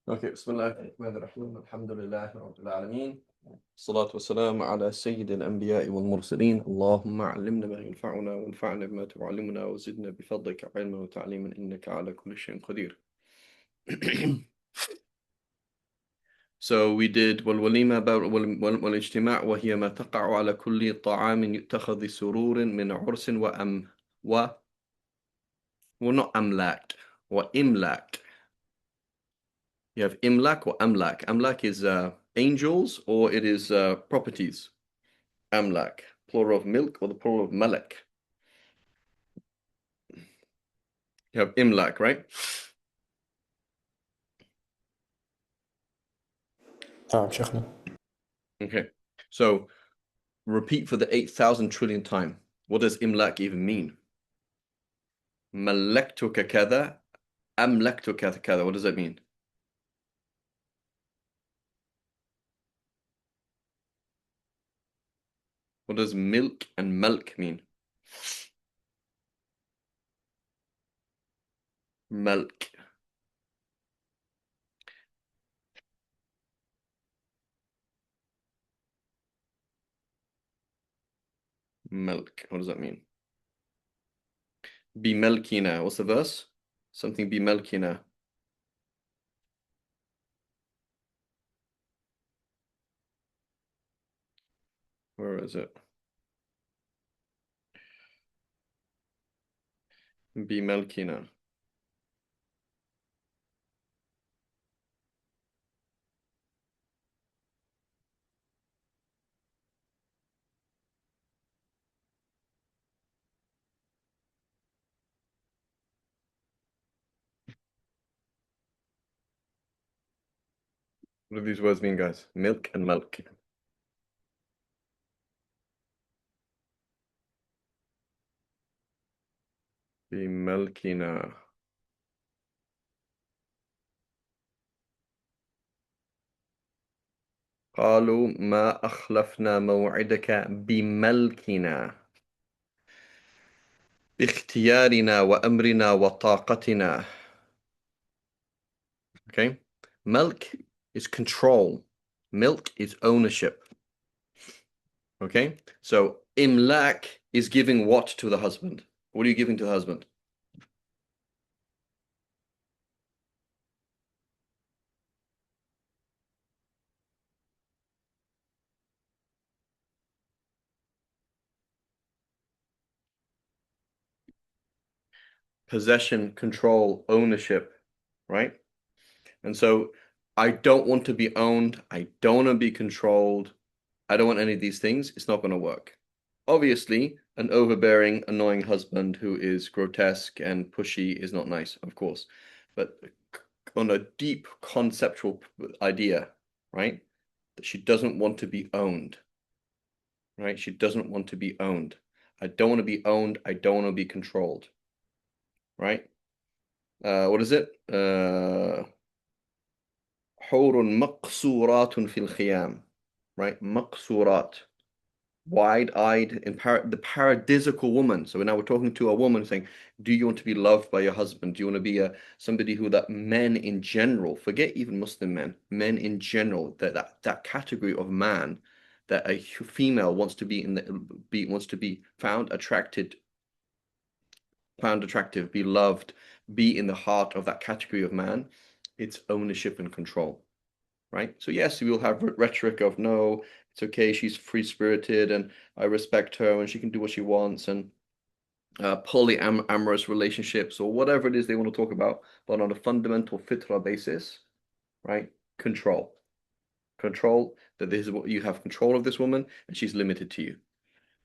Okay, بسم الله الرحمن الرحيم الحمد لله رب العالمين الصلاة والسلام على سيد الأنبياء والمرسلين اللهم علمنا ما ينفعنا وانفعنا بما تعلمنا وزدنا بفضلك علما وتعليما إنك على كل شيء قدير. So we did والوليمة والاجتماع وهي ما تقع على كل طعام يتخذ سرور من عرس و not أملاك وإملاك. You have imlak or amlak. Amlak is angels or it is properties. Amlak, plural of milk or the plural of malak. You have imlak, right? نعم شيخنا. Okay. So repeat for the 8,000 trillion time. What does imlak even mean? Malaktuka kada, amlaktuka kada. What does that mean? What does milk and milk mean? Milk. Milk. What does that mean? Be milkina. What's the verse? Something be milkina. Where is it? Be milkina. What do these words mean, guys? Milk and milk. بملكنا. قالوا ما أخلفنا موعدك بملكنا باختيارنا وأمرنا وطاقتنا. Okay? Milk is control. Milk is ownership. Okay? So imlak is giving what to the husband? What are you giving to the husband? Possession, control, ownership, right? And so I don't want to be owned. I don't want to be controlled. I don't want any of these things. It's not going to work. Obviously, an overbearing, annoying husband who is grotesque and pushy is not nice, of course. But on a deep conceptual idea, right? That she doesn't want to be owned, right? She doesn't want to be owned. I don't want to be owned. I don't want to be controlled, right? What is it? حور مقصورات في الخيام, right? مقصورات, wide-eyed, the paradisical woman. So now we're talking to a woman saying, do you want to be loved by your husband? Do you want to be somebody who that men in general, forget even Muslim men in general, that category of man that a female wants to be found attractive, be loved, be in the heart of that category of man. It's ownership and control, right? So yes, we will have rhetoric of no, it's okay, she's free-spirited and I respect her and she can do what she wants, and polyamorous relationships or whatever it is they want to talk about, but on a fundamental fitra basis, right? Control. That this is what you have control of this woman and she's limited to you.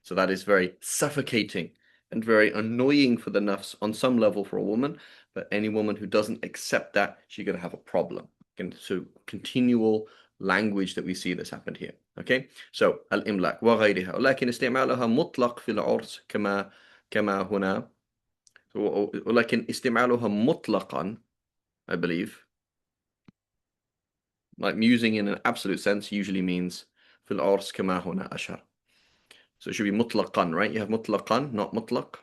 So that is very suffocating and very annoying for the nafs on some level for a woman, but any woman who doesn't accept that, she's going to have a problem. And so continual language that we see that's happened here. Okay, so الإملاك وغيرها ولكن استعمالها مطلق في العرس كما هنا, ولكن استعمالها مطلقا, I believe, like using in an absolute sense usually means في العرس كما هنا أشهر. So it should be مطلقا, right? You have مطلقا, not مطلق.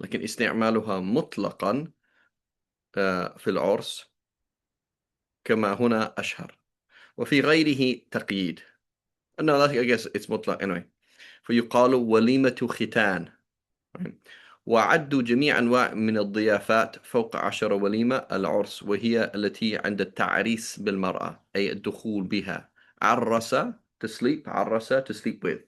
لكن استعمالها مطلقا في العرس كما هنا أشهر. وفي غيره تقييد. No, I guess it's مطلق anyway. فيقال وليمة ختان. وعدوا جميع أنواع من الضيافات فوق 10 وليمة العرس، وهي التي عند التعريس بالمرأة، أي الدخول بها. عرس to sleep، عرس to sleep with.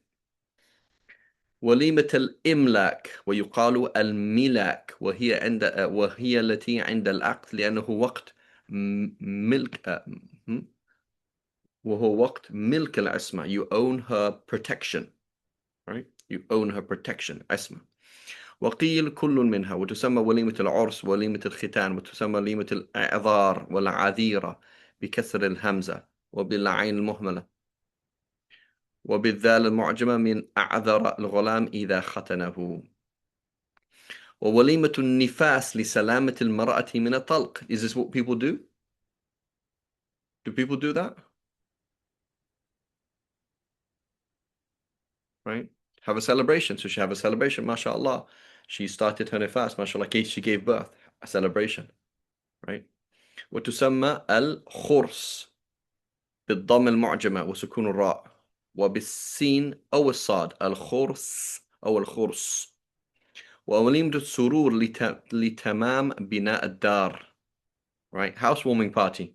وليمة الإملاك، ويقال الملاك، وهي التي عند العقد، لأنه وقت ملك وهو وقت ملك العصمة. You own her protection, right? You own her protection، عصمة. وقيل كل منها، وتسمى وليمة العرس وليمة الختان، وتسمى وليمة الإعذار والعذيرة بكسر الهمزة وبالعين المهملة وبالذال المعجمة من أعذر الغلام إذا ختنه. ووليمة النفاس لسلامة المرأة من الطلق. Is this what people do? Do people do that? Right? Have a celebration. So she have a celebration, mashallah. She started her nifas, mashallah. She gave birth. A celebration. Right? وتسمى الخرس بالضم المعجمة وسكون الراء، وبالسين أو الصاد الخرس أو الخرس. ووليمة السرور لتمام بناء الدار. Right? Housewarming party.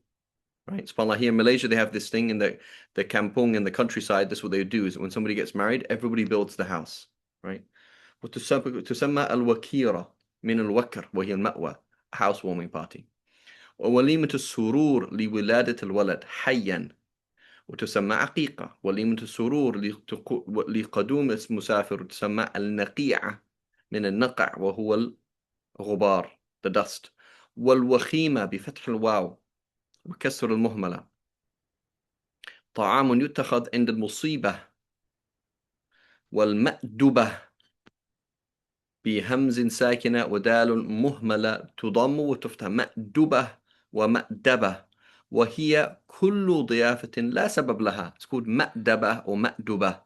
Right? SubhanAllah, here in Malaysia, they have this thing in the kampung in the countryside. That's what they do, is when somebody gets married, everybody builds the house. Right? وتسمى الوكيرة من الوكر وهي المأوى. Housewarming party. ووليمة السرور لولادة الولد حيا، وتسمى عقيقة. وليمة السرور لقدوم المسافر تسمى النقيعة من النقع وهو الغبار the dust. والوخيمة بفتح الواو وكسر المهملة طعام يتخذ عند المصيبة. والمأدبة بهمز ساكنة ودال مهملة تضم وتفتح مأدبة ومأدبة، وهي كل ضيافة لا سبب لها تكون مأدبة ومأدبة.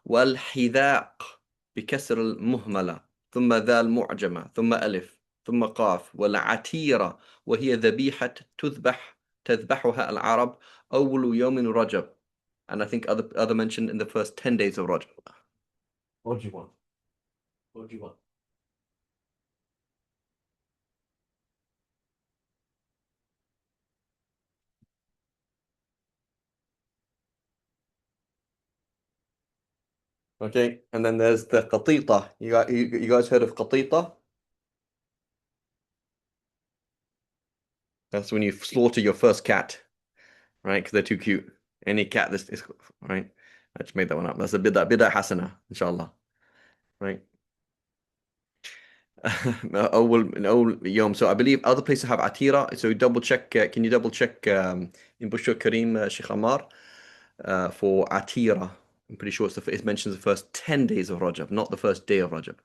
والحذاق بكسر المهملة ثم ذال معجمة ثم ألف ثم قاف. والعتيرة وهي ذبيحة تذبحها العرب أول يوم رجب. And I think other mentioned in the first 10 days of Rajab. What do you want? What do you want? Okay, and then there's the qatita. You guys heard of qatita? That's when you slaughter your first cat, right? Because they're too cute. Any cat that's is right. I just made that one up. That's a bid'ah hasana, inshallah. Right. أول يوم. So I believe other places have atira. So double check. Can you double check in Bushra Kareem Sheikh Ammar for atira? I'm pretty sure it mentions the first 10 days of Rajab, not the first day of Rajab.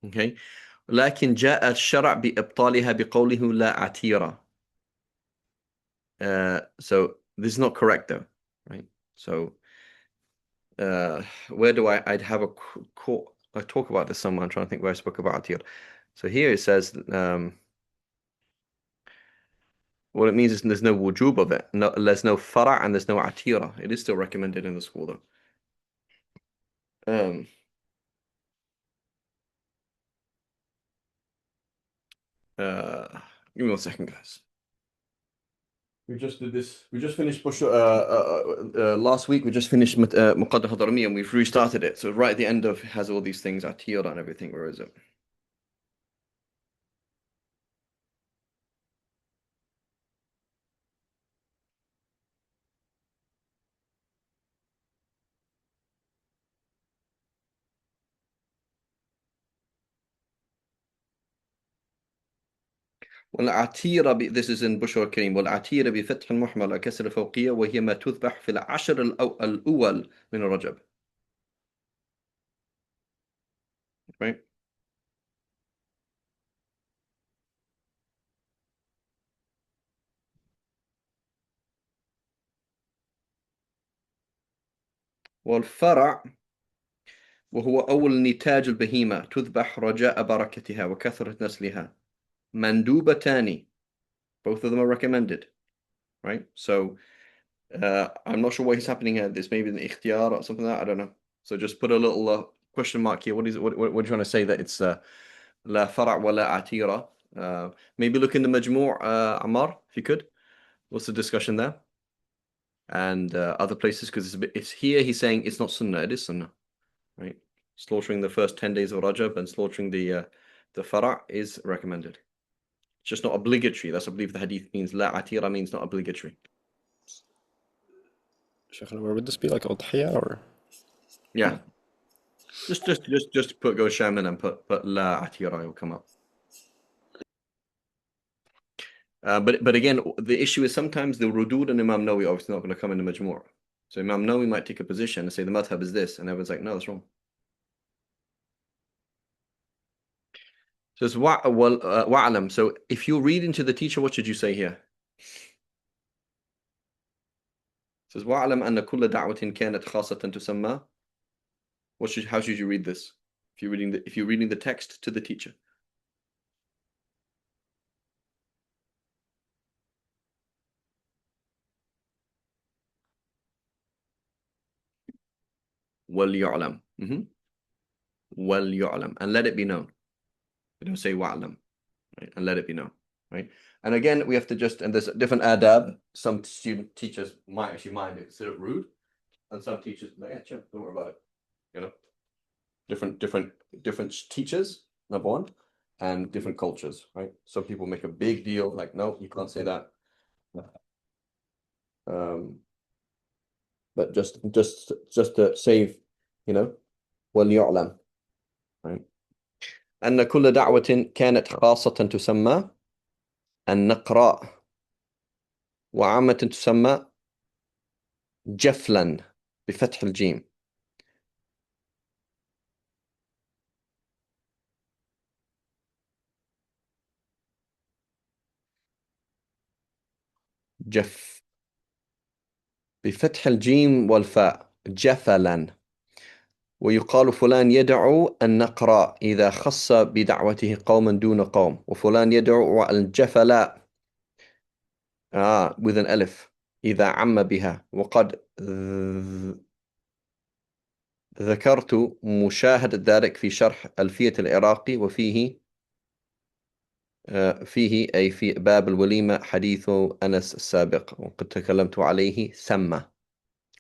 Okay. لكن جاء الشرع بإبطالها بقوله لا عتيرة. So this is not correct though, right? So where do I'd have I talk about this somewhere. I'm trying to think where I spoke about atir. So here it says what it means is there's no wujub of it. No, there's no fara' and there's no atira. It is still recommended in the school though. Give me 1 second, guys. We just did this. We just finished last week. We just finished Muqaddah Hadrami and we've restarted it. So right at the end of it has all these things, atira and everything. Where is it? والعتيرة this is in بشرى الكريم. والعتيرة بفتح المحمل كسر الفوقية وهي ما تذبح في العشر الأول من رجب. Right? والفرع وهو أول نتاج البهيمة تذبح رجاء بركتها وكثرة نسلها. mandubatani. Both of them are recommended, right? So I'm not sure what is happening here. This may be an ikhtiyar or something like that. I don't know. So just put a little question mark here. What is it? What are you trying to say that it's لا فرع ولا عتيرة? Maybe look in the majmu' Ammar, if you could. What's the discussion there? And other places, because it's here he's saying it's not sunnah, it is sunnah, right? Slaughtering the first 10 days of Rajab and slaughtering the fara' is recommended. It's just not obligatory. That's I believe the hadith means la atira means not obligatory. Shaykhana, where would this be, like Udhiyah or? Yeah. Just put go shaman and put la atira, it will come up. But again, the issue is sometimes the Rudud and Imam Nawawi obviously not going to come in the Majmu'. So Imam Nawawi might take a position and say the madhab is this, and everyone's like, no, that's wrong. So it's wa'alam. So if you read into the teacher, what should you say here? It says wa'alam anna kulla da'watin kanat khasatan tusamma. How should you read this? If you're reading the text to the teacher. وَلْيُعْلَمْ. وَلْيُعْلَمْ. And let it be known. You don't say wa'alam, right? And let it be known, right? And again, we have to and there's different adab. Some teachers might actually mind it, consider it rude. And some teachers, like, yeah, chill, don't worry about it. You know, different teachers, number one, and different cultures, right? Some people make a big deal, like, no, you can't say that. But just to save, وَلْيُعْلَمْ, right? أن كل دعوة كانت خاصة تسمى النقراء وعامة تسمى جفلا بفتح الجيم. جف بفتح الجيم والفاء جفلا. ويقال فلان يدعو النقراء إذا خص بدعوته قوما دون قوم وفلان يدعو الجفلاء with an ألف إذا عم بها. وقد ذكرت مشاهدة ذلك في شرح ألفية العراقي وفيه أي في باب الوليمة حديث أنس السابق وقد تكلمت عليه سمى.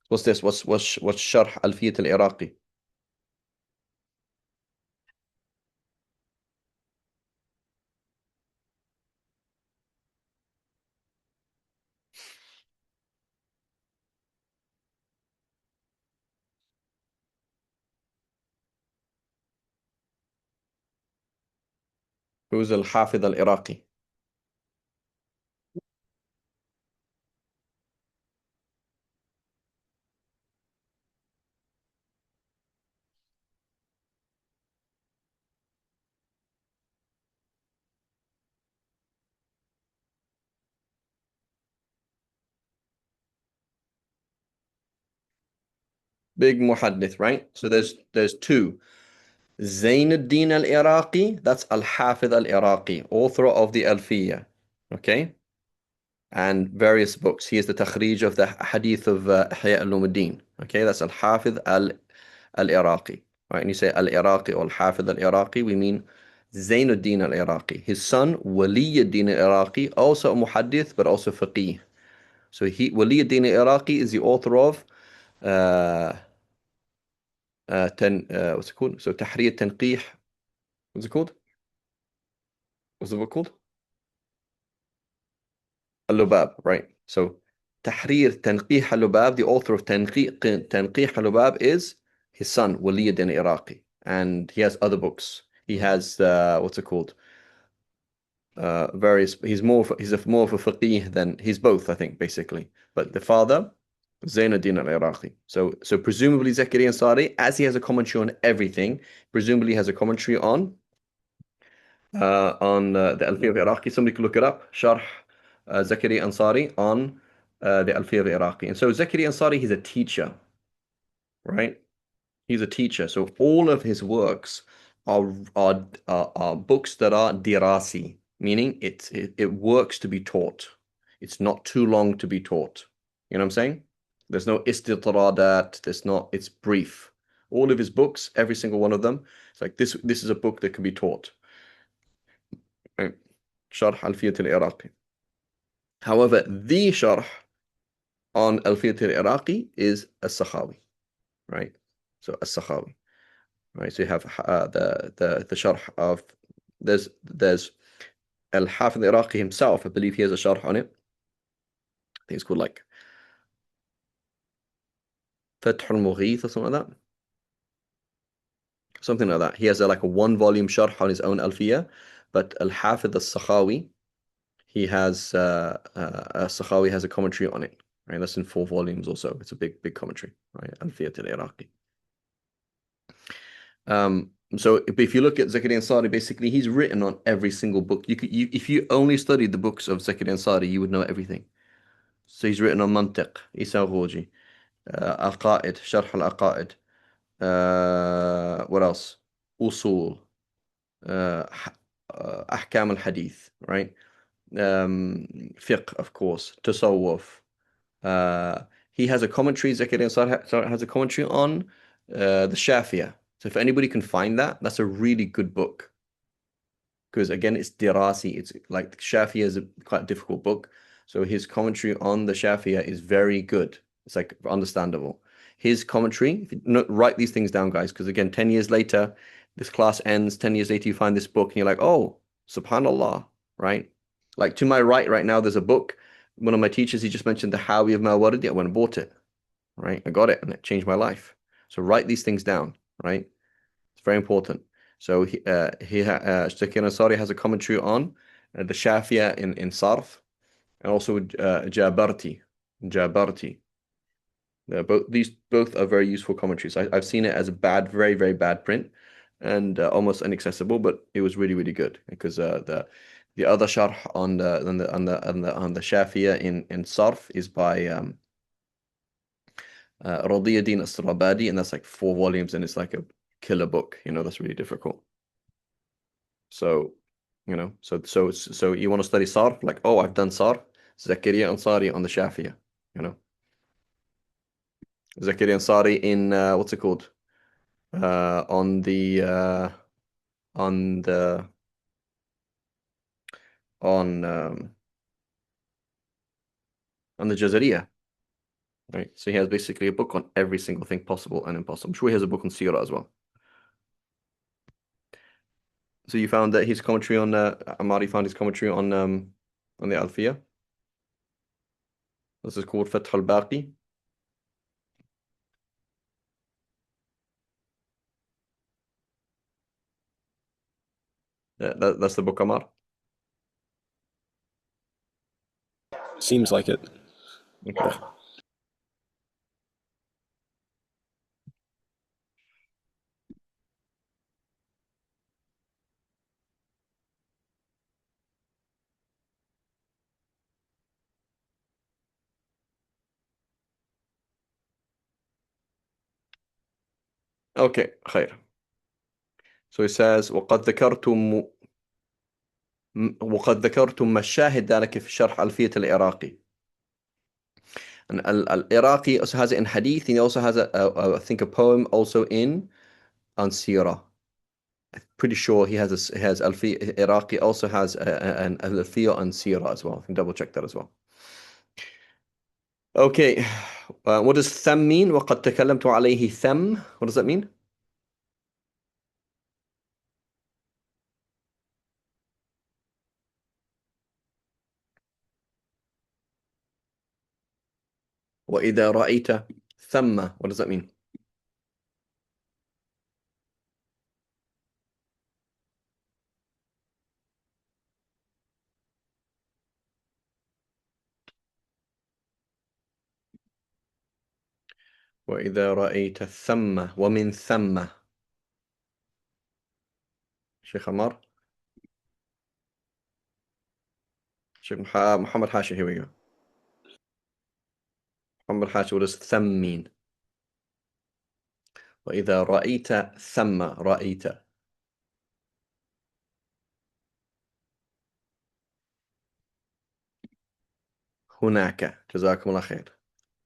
What's this? What's شرح ألفية العراقي? Who's الحافظ العراقي? Big muhaddith, right? So there's two. Zain al-Din al-Iraqi, that's Al-Hafidh al-Iraqi, author of the Alfiyah, okay? And various books. He is the takhrij of the hadith of Ihya al-Ulumuddin, okay? That's Al-Hafidh al-Iraqi, right? And you say al-Iraqi or Al-Hafidh al-Iraqi, we mean Zain al-Din al-Iraqi. His son, Wali al-Din al-Iraqi, also a muhaddith, but also faqih. So Wali al-Din al-Iraqi is the author of what's it called? So تحرير تنقيح. What's it called? What's the book called? اللباب, right? So تحرير تنقيح اللباب, the author of تنقيح اللباب is his son, Wali ad-Din Iraqi. And he has other books. He has, what's it called? He's more of a faqih than, he's both, I think, basically. But the father, Zainuddin al-Iraqi. So presumably Zakaria Ansari, as he has a commentary on everything, presumably has a commentary on the Alfiya of Iraqi. Somebody could look it up. Sharh Zakaria Ansari on the Alfiya of Iraqi. And so Zakaria Ansari, he's a teacher, right? He's a teacher. So all of his works are books that are dirasi, meaning it works to be taught. It's not too long to be taught. You know what I'm saying? There's no istitradat, it's brief. All of his books, every single one of them, it's like this is a book that can be taught. Right? Sharh Alfiyat al-Iraqi. However, the sharh on Alfiyat al-Iraqi is as-Sakhawi, right? So as-Sakhawi, right? So you have the sharh of there's Al-Hafidh al-Iraqi himself. I believe he has a sharh on it. I think it's called like Fath al-Mughith or something like that. Something like that. He has like a one-volume sharh on his own Alfiya, but Al-Hafidh al-Sakhawi, he has Sakhawi has a commentary on it. Right, that's in 4 volumes or so. It's a big commentary, right? Alfiyat al-Iraqi. So if you look at Zakaria Ansari, basically he's written on every single book. If you only studied the books of Zakaria Ansari, you would know everything. So he's written on Mantiq, Isa Ghoji, Aqaid, Sharh al-Aqaid. What else? Usul, uh, Ahkam al-Hadith, right? Fiqh, of course, Tasawwuf. He has a commentary, Zakaria Ansari has a commentary on the Shafia. So if anybody can find that, that's a really good book. Because again, it's dirasi. It's like Shafia is a quite difficult book. So his commentary on the Shafia is very good. It's like understandable. His commentary, if you write these things down, guys, because again, 10 years later, this class ends. 10 years later, you find this book and you're like, oh, subhanallah, right? Like to my right now, there's a book. One of my teachers, he just mentioned the Hawi of Mawardi. I went and bought it, right? I got it and it changed my life. So write these things down, right? It's very important. So Shakir Ansari has a commentary on the Shafia in Sarf and also Jabarti. Jabarti. Both are very useful commentaries. I've seen it as a very, very bad print and almost inaccessible, but it was really, really good because the other sharh on the Shafia in Sarf is by Radiyuddin As-Sarabadi, and that's like 4 volumes, and it's like a killer book. That's really difficult. So, so you want to study Sarf? Like, oh, I've done Sarf. Zakaria Ansari on the Shafia, you know. Zakaria Ansari in what's it called? On the on the on the Jazariya, right? So he has basically a book on every single thing possible and impossible. I'm sure he has a book on Sirah as well. So you found that his commentary on Amari found his commentary on the Alfiya. This is called Fath al-Baqi. That's the book, Amar. Seems like it. Okay. Okay, خير. So he says وقد ذكرتم مشاهد ذلك في شرح ألفية العراقي. And Al-Iraqi also has it in Hadith. He also has I think a poem also in Ansira. I'm pretty sure he has Alfi Iraqi also has an Alfiya on Sira as well. I can double check that as well. Okay, what does tham mean? وقد تكلمت عليه tham. What does that mean? وإذا رأيت ثم. What does that mean? وإذا رأيت ثم ومن ثم. Sheikh Amar. Sheikh Muhammad Hashi, here we go. Muhammad Hashi, what does tham mean? وإذا رأيت ثم رأيت. هناك. جزاكم الله خير.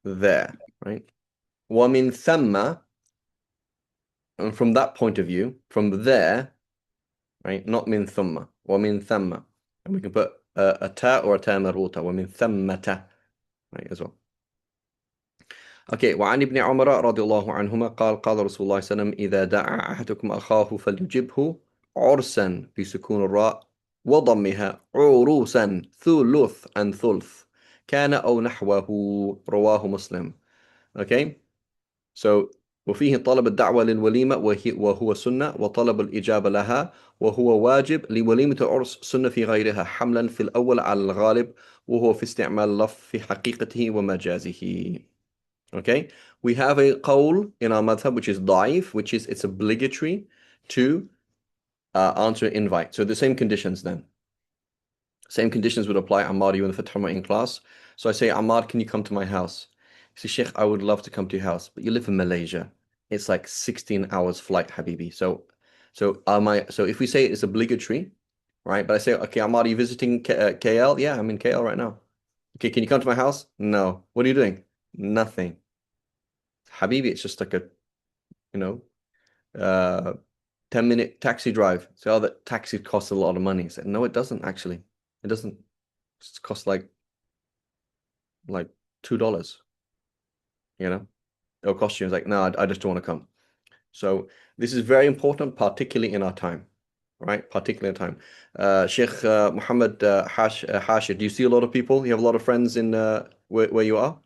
There, right? ومن ثم, and from that point of view, from there, right? Not من ثم. ومن ثم. And we can put a ta or a ta مربوطة. ومن ثمة, right, as well. Okay, وعن ابن عمر رضي الله عنهما قال قال رسول الله صلى الله عليه وسلم إذا دعا أحدكم أخاه فليجبه عرسا بسكون الراء وضمها عروسا ثلث and ثلث كان أو نحوه رواه مسلم. Okay, so وفيه طلب الدعوة للوليمة وهو سنة وطلب الإجابة لها وهو واجب لوليمة العرس سنة في غيرها حملا في الأول على الغالب وهو في استعمال اللفظ في حقيقته ومجازه. Okay, we have a qawl in our madhab which is da'if, which is it's obligatory to answer invite. So the same conditions then. Same conditions would apply. Ammar, you in the Fath in class. So I say, Ammar, can you come to my house? He says, Sheikh, I would love to come to your house, but you live in Malaysia. It's like 16 hours flight, Habibi. So if we say it's obligatory, right? But I say, okay, Ammar, are you visiting KL? Yeah, I'm in KL right now. Okay, can you come to my house? No. What are you doing? Nothing. Habibi, it's just like a, you know, 10-minute taxi drive. So that taxi costs a lot of money. I said, no, it doesn't actually. It doesn't. It costs like $2, you know? It'll cost you. It's like, no, I just don't want to come. So this is very important, particularly in our time, right? Particularly in time. Sheikh Muhammad Hashir, do you see a lot of people? You have a lot of friends in where you are?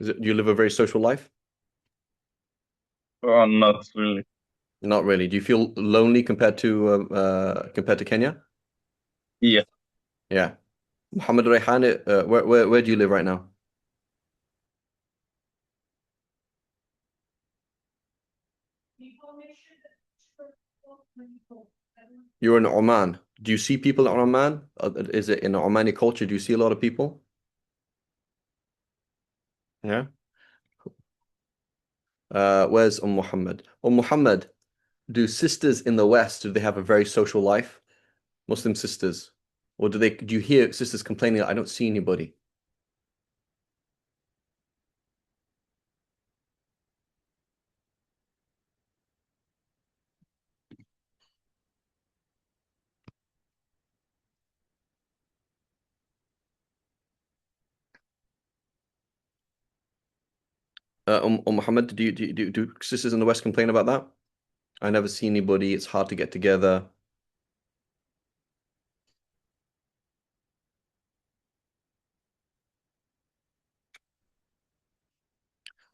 Do you live a very social life? Not really. Not really. Do you feel lonely compared to Kenya? Yeah. Yeah. Muhammad Rayhan, where do you live right now? You're in Oman. Do you see people in Oman? Is it in Omani culture? Do you see a lot of people? Yeah. Where's Muhammad? Muhammad, do sisters in the West, do they have a very social life? Muslim sisters? Or do you hear sisters complaining, I don't see anybody? Muhammad, do sisters in the West complain about that? I never see anybody. It's hard to get together.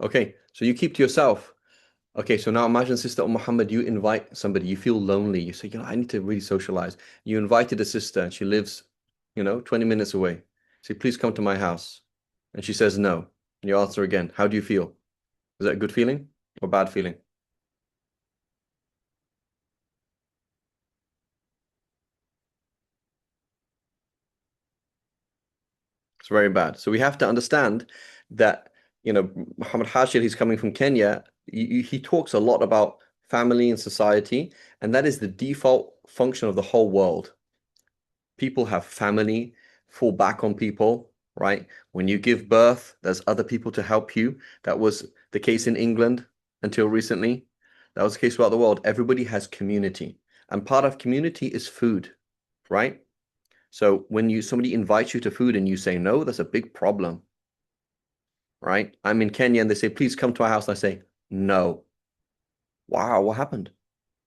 Okay, so you keep to yourself. Okay, so now imagine, Sister Muhammad, you invite somebody, you feel lonely. You say, I need to really socialize. You invited a sister and she lives, 20 minutes away. Say, please come to my house. And she says no. And you ask her again, how do you feel? Is that a good feeling or bad feeling? It's very bad. So we have to understand that, Muhammad Hashir, he's coming from Kenya. He talks a lot about family and society, and that is the default function of the whole world. People have family, fall back on people, right? When you give birth, there's other people to help you. That was the case in England until recently. That was the case throughout the world. Everybody has community, and part of community is food, right? So when somebody invites you to food and you say no, that's a big problem, right? I'm in Kenya and they say, please come to our house. And I say, no. Wow, what happened?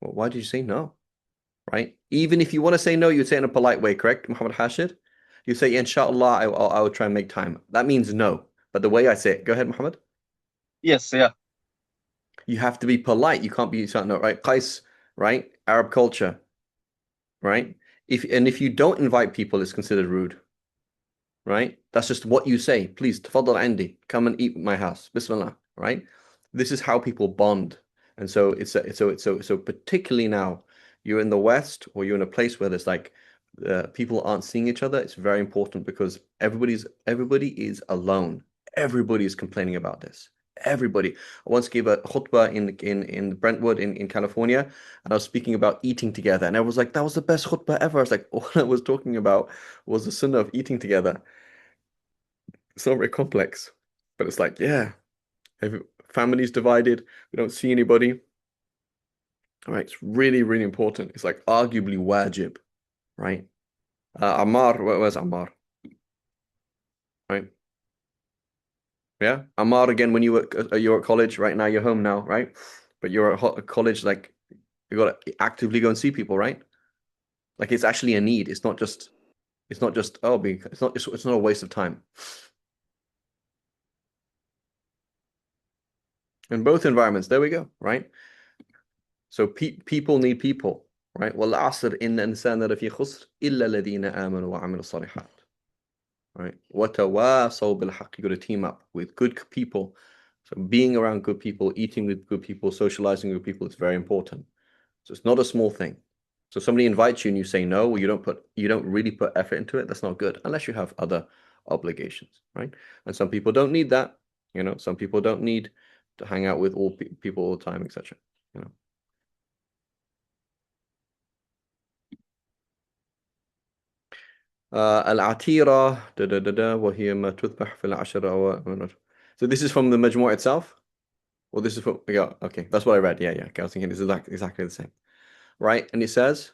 Well, why did you say no? Right? Even if you want to say no, you'd say it in a polite way, correct, Muhammad Hashid? You say, inshallah, I will try and make time. That means no. But the way I say it, go ahead, Muhammad. Yes, yeah. You have to be polite. You can't be no, right? Qais, right? Arab culture, right? If you don't invite people, it's considered rude, right? That's just what you say. Please, tafaddal andi, come and eat at my house. Bismillah, right? This is how people bond. And so so particularly now you're in the West or you're in a place where there's like people aren't seeing each other. It's very important because everybody is alone. Everybody is complaining about this. Everybody. I once gave a khutbah in Brentwood in California, and I was speaking about eating together, and I was like, that was the best khutbah ever. I was like, all I was talking about was the sunnah of eating together. It's not very complex, but it's like, yeah, family's divided. We don't see anybody. All right, it's really, really important. It's like arguably wajib, right? Ammar, where's Ammar? Right? Yeah, Ammar again. When you're at college right now, you're home now, right? But you're at college, like you got to actively go and see people, right? Like it's actually a need. It's not just it's not a waste of time. In both environments, there we go, right? So people need people, right? والعصر إن الإنسان لفي خسر إلا الذين آمنوا وعملوا الصالحات, right? وتواصوا بالحق. You got to team up with good people. So being around good people, eating with good people, socializing with people is very important. So it's not a small thing. So somebody invites you and you say no, or you don't really put effort into it, that's not good unless you have other obligations, right? And some people don't need that, some people don't need to hang out with all people all the time, etc. You know. العتيرة وهي ما تذبح في العشر أواخر. So this is from the Majmu' itself? Or this is from, yeah, okay, that's what I read. Yeah, okay, I was thinking this is exactly the same. Right? And it says,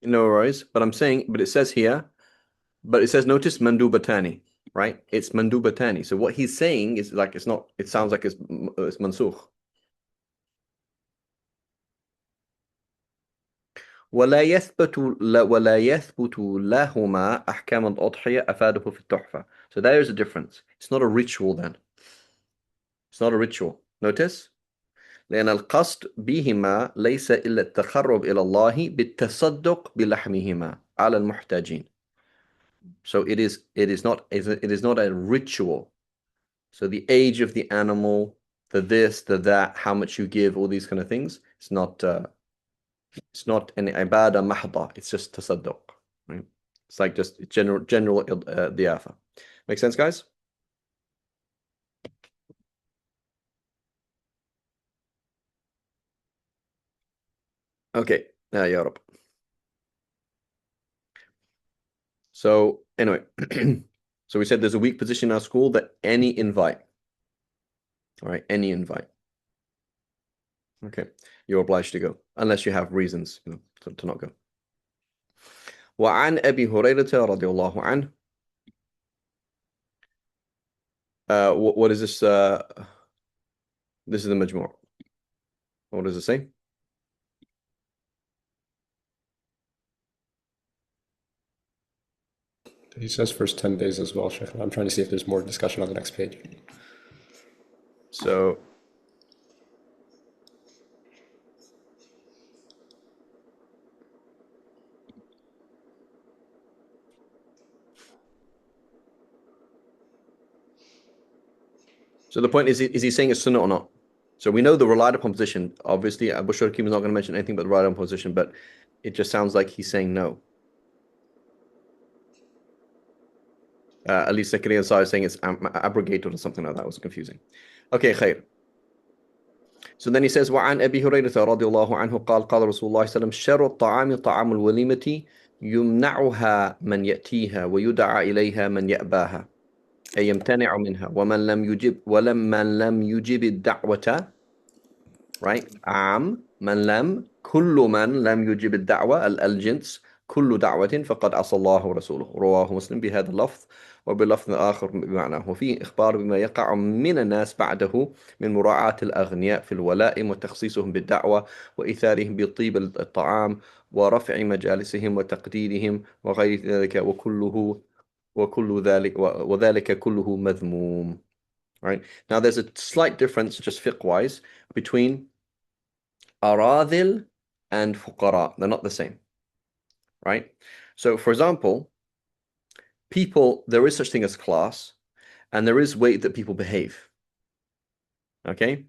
no worries, but it says here, but it says, notice mandubatani, right? It's mandubatani. So what he's saying is like, it's not, it sounds like it's mansukh. ولا يثبت لهما أحكام الأضحية أفاده في التحفة. So there is a difference. It's not a ritual then. It's not a ritual. Notice. لأن القصد بهما ليس إلا التقرب إلى الله بالتصدق بلحمهما على المحتاجين. So it is not a ritual. So the age of the animal, the this, the that, how much you give, all these kind of things, it's not an ibadah mahda. It's just tasadduq, right? It's like just general diafa. Make sense, guys? Okay, ya Rab. So anyway, so we said there's a weak position in our school that any invite, all right, any invite. Okay, you're obliged to go unless you have reasons, to not go. وعن أبي هريرة رضي الله عنه. What is this? This is the Majmu'. What does it say? He says first 10 days as well, Sheikh. I'm trying to see if there's more discussion on the next page. So the point is he saying it's sunnah or not? So we know the relied upon position. Obviously, Abu Shurkim is not going to mention anything but the relied upon position, but it just sounds like he's saying no. At least Zakaria is saying it's abrogated or something like that. It was confusing. Okay, khair. So then he says, وعن أبي هريرة رضي الله عنه قال قال رسول الله صلى الله عليه وسلم شر الطعام طعام الوليمة يمنعها من يأتيها ويدعى إليها من يأباها أي يمتنع منها ومن لم يجب الدعوة right كل من لم يجب الدعوة الجنس كل دعوة فقد عصى الله ورسوله رواه مسلم بهذا اللفظ وباللفظ آخر بمعناه وفيه إخبار بما يقع من الناس بعده من مراعاة الأغنياء في الولائم وتخصيصهم بالدعوة وإيثارهم بطيب الطعام ورفع مجالسهم وتقديرهم وغير ذلك وذلك كله مذموم. Right? Now there's a slight difference just fiqh-wise between aradhil and fuqara. They're not the same. Right? So for example, there is such thing as class, and there is way that people behave. Okay?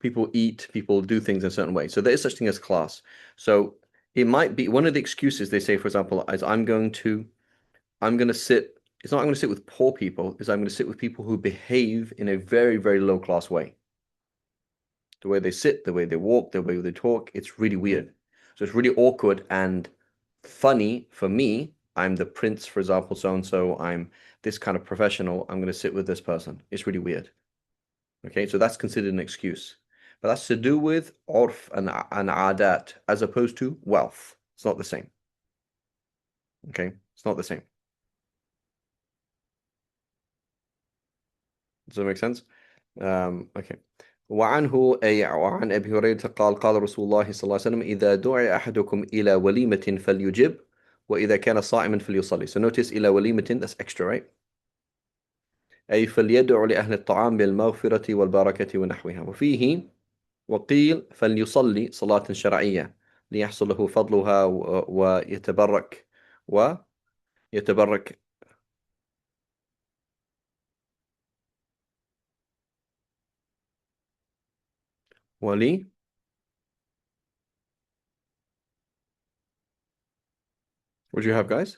People eat, people do things in a certain way. So there is such thing as class. So it might be one of the excuses they say, for example, is I'm going to sit, it's not I'm going to sit with poor people, it's I'm going to sit with people who behave in a very, very low class way. The way they sit, the way they walk, the way they talk, it's really weird. So it's really awkward and funny for me I'm the prince, for example, so and so, I'm this kind of professional, I'm going to sit with this person. It's really weird. Okay, so that's considered an excuse. But that's to do with urf and adat as opposed to wealth. It's not the same. Okay, it's not the same. Does that make sense? Okay. وعنه أي وعن أبي هريرة قال قال رسول الله صلى الله عليه وسلم إذا دعي أحدكم إلى وليمة فليجب وإذا كان صائما فليصلي. So notice إلى وليمة, that's extra, right? أي فليدع لأهل الطعام بالمغفرة والبركة ونحوها. وفيه وقيل فليصلي صلاة شرعية ليحصل له فضلها ويتبرك ويتبرك ولي. What do you have, guys?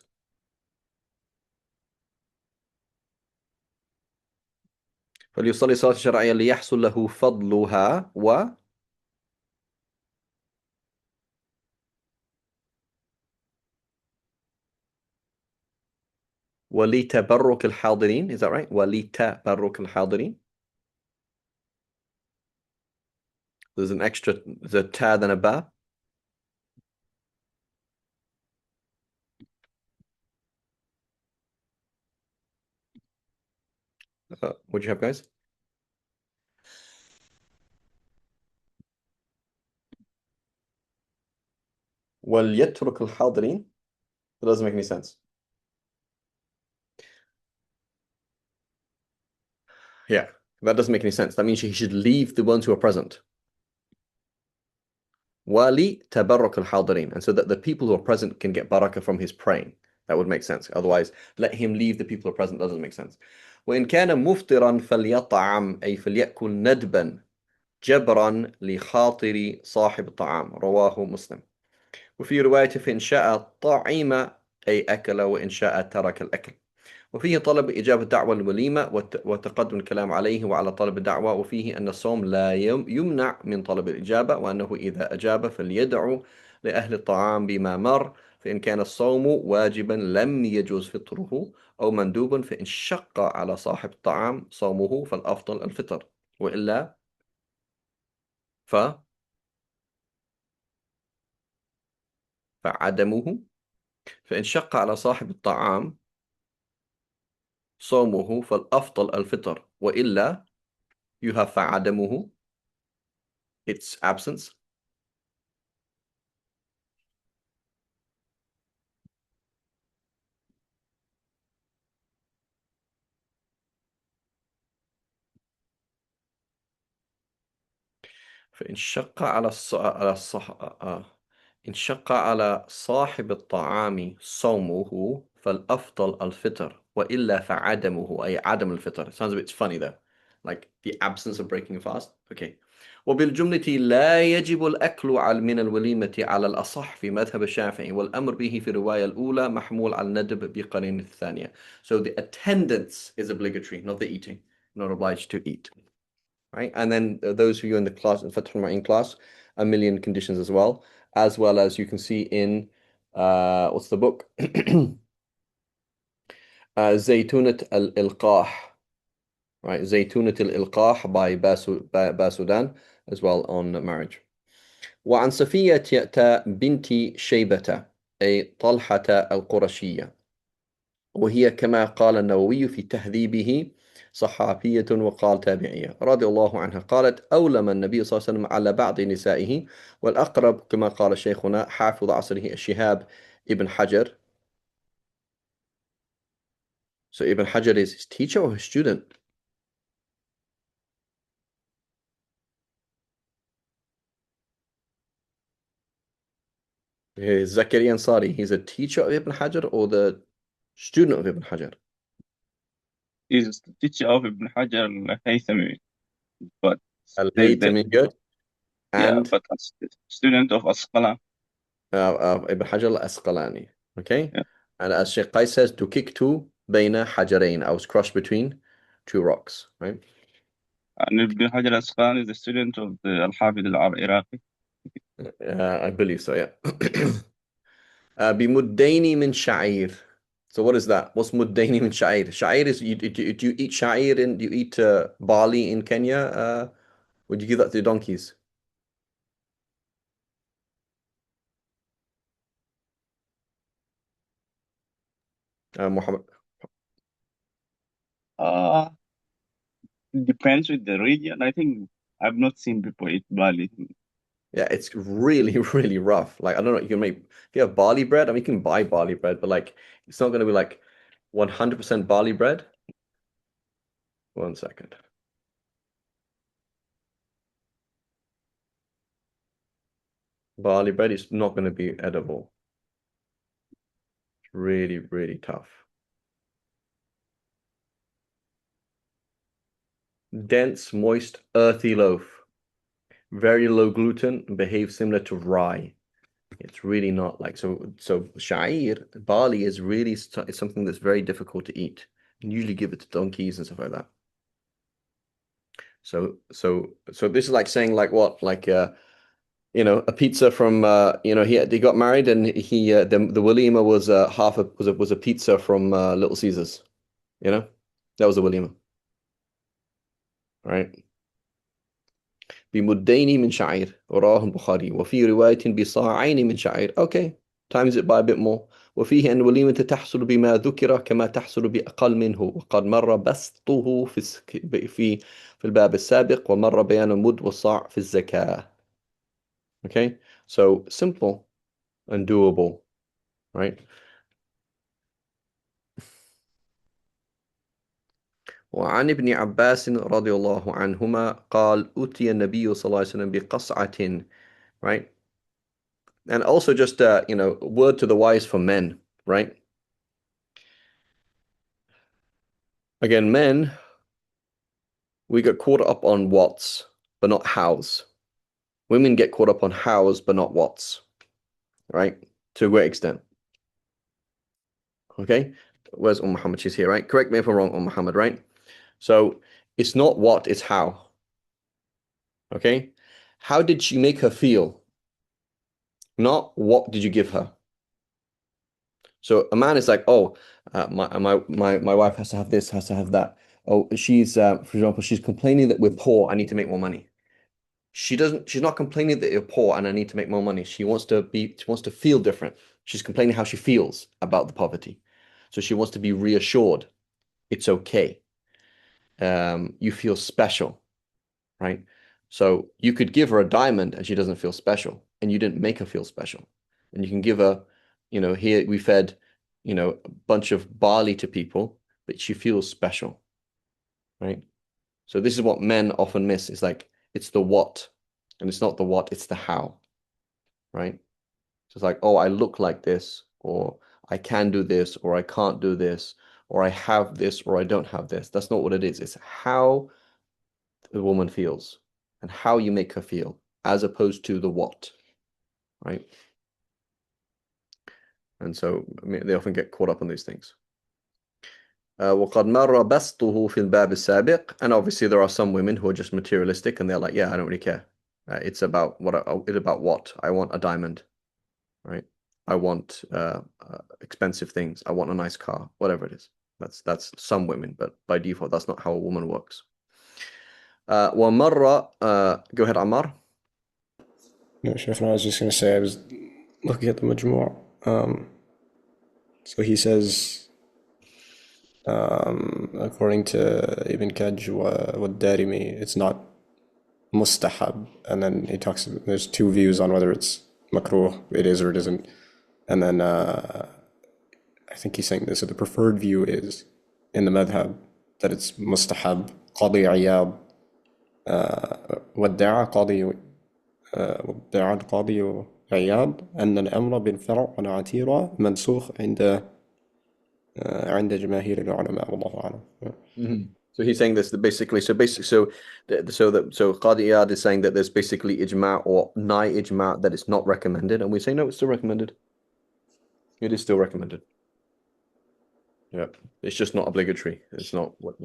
فليصلي صلاة شرعية ليحصل له فضلها ولتبرك الحاضرين. Is that right? ولتبرك الحاضرين. There's an extra, there's a ta than a ba. What do you have, guys? وليترك الحاضرين. That doesn't make any sense. Yeah, that doesn't make any sense. That means he should leave the ones who are present. Wali tabarruk al-hadirin, and so that the people who are present can get barakah from his praying. That would make sense. Otherwise, let him leave the people who are present doesn't make sense. وإن كان مفطرا فليطعم أي فليأكل ندبا جبرا لخاطر صاحب الطعام. رواه مسلم. وفي رواية فإن شاء طعم أي أكل وإن شاء ترك الأكل. وفيه طلب إجابة دعوة الوليمة وتقدم الكلام عليه وعلى طلب الدعوة. وفيه أن الصوم لا يمنع من طلب الإجابة وأنه إذا أجاب فليدعو لأهل الطعام بما مر فإن كان الصوم واجبا لم يجوز فطره أو مندوبا فإن شق على صاحب الطعام صومه فالأفضل الفطر وإلا فعدمه. فإن شق على صاحب الطعام صومه فالأفضل الفطر وإلا you have فعدمه, its absence. فإن شق على إن شق على صاحب الطعام صومه فالأفضل الفطر وإلا فعدمه أي عدم الفطر. It sounds a bit funny there, like the absence of breaking a fast. Okay. وبالجملة لا يجب الأكل من الوليمة على الأصح في مذهب الشافعي والأمر به في الرواية الأولى محمول على الندب بقرين الثانية. So the attendance is obligatory, not the eating. You're not obliged to eat. Right? And then those of you in the class, in Fath al-Ma'in class, a million conditions as well as you can see in what's the book? زيتونة الإلقاح, right? زيتونة الإلقاح by Basudan as well on marriage. وعن صفية بنت شيبة أي طلحة القرشية وهي كما قال النووي في تهذيبه صحابية وقال تابعية رضي الله عنها قالت أولم النبي صلى الله عليه وسلم على بعض نسائه والأقرب كما قال شيخنا حافظ عصره الشهاب ابن حجر. So Ibn Hajar is his teacher or his student? Zakaria Ansari, he's a teacher of Ibn Hajar or the student of Ibn Hajar? He's the teacher of Ibn Hajar al-Haythami, but Al-Haytami, good. yeah, And but a student of Asqalan. Ibn Hajar al-Asqalani. Okay. Yeah. And as Sheikh Qais says, دُكِكْتُ بين حجرين. I was crushed between two rocks, right? And Ibn Hajar al-Asqalani is the student of the Al-Hafid al-Iraqi. I believe so, yeah. بمدين من شعير. So what is that? What's muddaini min sha'ir? Sha'ir is do you eat sha'ir in do you eat barley in Kenya? Would you give that to donkeys? Muhammad. Uh, Depends with the region. I think I've not seen people eat barley. Yeah, it's really, really rough. Like I don't know, you can make if you have barley bread, I mean you can buy barley bread, but like it's not gonna be like 100% barley bread. 1 second. Barley bread is not gonna be edible. It's really, really tough. Dense, moist, earthy loaf. Very low gluten and behaves similar to rye. It's really not like so sha'ir, barley is really it's something that's very difficult to eat. You usually give it to donkeys and stuff like that. So this is like saying like what? Like a pizza from he got married and he the walima was half a was a pizza from Little Caesars, you know? That was the walima, right? بمدين من شعير وراه البخاري وفي رواية بصاعين من شعير okay times it by a bit more وفيه أن الوليمة تحصل بما ذكر كما تحصل بأقل منه وقد مر بسطه في الباب السابق ومر بيان المد والصاع في الزكاة. Okay, so simple and doable, right? وعن ابن عباس رضي الله عنهما قال أتي النبي صلى الله عليه وسلم بقصعة, right? And also just word to the wise for men, right? Again, men, we get caught up on what's, but not how's. Women get caught up on how's, but not what's, right? To a great extent. Okay? Where's Muhammad? She's here, right? Correct me if I'm wrong, Muhammad, right? So it's not what, it's how. Okay? How did she make her feel? Not what did you give her? So a man is like, oh, my wife has to have this, has to have that. Oh, she's for example, she's complaining that we're poor. I need to make more money. She's not complaining that you're poor and I need to make more money. She wants to feel different. She's complaining how she feels about the poverty. So she wants to be reassured. It's okay. You feel special, right? So you could give her a diamond and she doesn't feel special, and you didn't make her feel special. And you can give her, here we fed, a bunch of barley to people, but she feels special, right? So this is what men often miss. It's like it's the what, and it's not the what, it's the how, right? So it's like, oh, I look like this, or I can do this, or I can't do this, or I have this, or I don't have this. That's not what it is. It's how the woman feels and how you make her feel, as opposed to the what, right? And so I mean, they often get caught up on these things. وقد مر بسطه في الباب السابق, and obviously there are some women who are just materialistic and they're like, yeah, I don't really care. It's about what I want a diamond, right? I want expensive things. I want a nice car, whatever it is. That's some women, but by default, that's not how a woman works. ومر go ahead, Ammar. No, Chef, I was just going to say, I was looking at the Majmu'. So he says, according to Ibn Kaj wa Darimi, it's not mustahab. And then he talks, there's two views on whether it's makruh, it is or it isn't. And then I think he's saying this. So the preferred view is in the madhab that it's mustahab. Qadi Iyab وادعى القاضي عياض أن الأمر بالفرع والعتيرة منسوخ عند جماهير العلماء والله أعلم. So he's saying this basically. So Qadi Iyad is saying that there's basically ijma or nigh ijma that it's not recommended, and we say no, it's still recommended. It is still recommended. Yeah, it's just not obligatory. It's not what.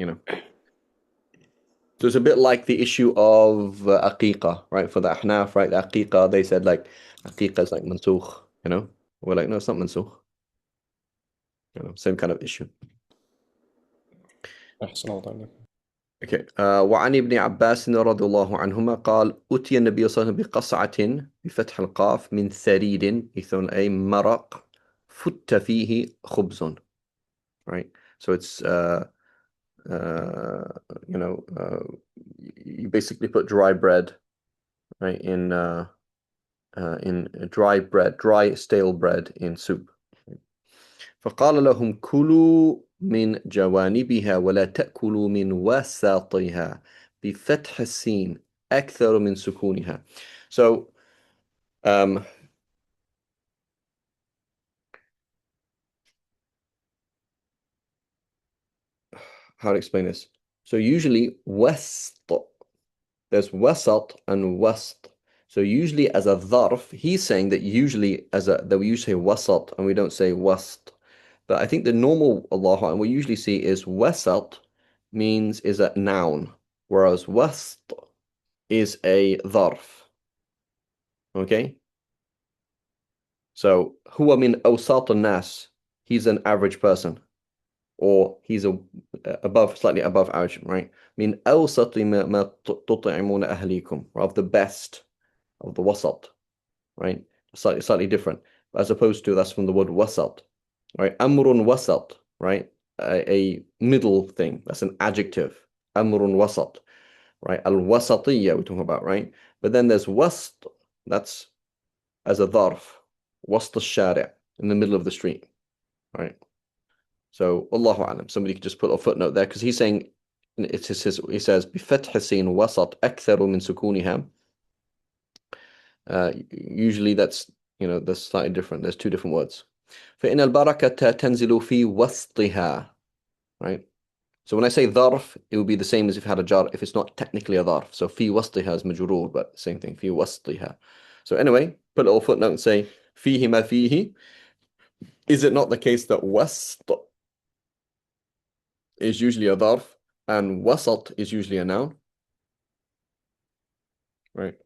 So it's a bit like the issue of aqiqah, right? For the Ahnaf, right? The aqiqah, they said like aqiqah is like mansukh, We're like, no, it's not mansukh. same kind of issue. أحسن الله عليك. Okay. وعن ابن عباس رضي الله عنهما قال أتي النبي صلى الله عليه وسلم بقصعة بفتح القاف من ثريد أي مرق فت فيه خبز. Right. So it's uh, you know you basically put dry bread, right, in dry stale bread in soup. فقال لهم كلوا من جوانبها ولا تأكلوا من وسطها بفتح السين أكثر من سكونها. So how to explain this? So usually there's wasat and wast. So usually as a dharf, he's saying that usually that we usually say wasat and we don't say wast. But I think the normal Allah and we usually see is wasat is a noun, whereas wast is a dharf. Okay? So huwa min awsat al-nas, he's an average person, or he's slightly above average, right? Min awsat ma tut'imuna ahlikum, of the best of the wasat, right? Slightly different, as opposed to that's from the word wasat, right? Amrun wasat, right? A middle thing. That's an adjective. Amrun wasat, right? Al-wasatiyya we're talking about, right? But then there's wast, that's as a dharf, wast al-shari', in the middle of the street, right? So Allahu alam. Somebody could just put a footnote there because he's saying he says بفتح السين وسط أكثر من سكونها. Usually that's slightly different. There's two different words. فإن البركة تنزل في وسطها, right? So when I say ظرف, it would be the same as if it had a jar, if it's not technically a ظرف. So في وسطها is مجرور, but same thing. في وسطها. So anyway, put a little footnote and say فيه ما فيه. Is it not the case that وسط is usually a ظرف and وسط is usually a noun? Right.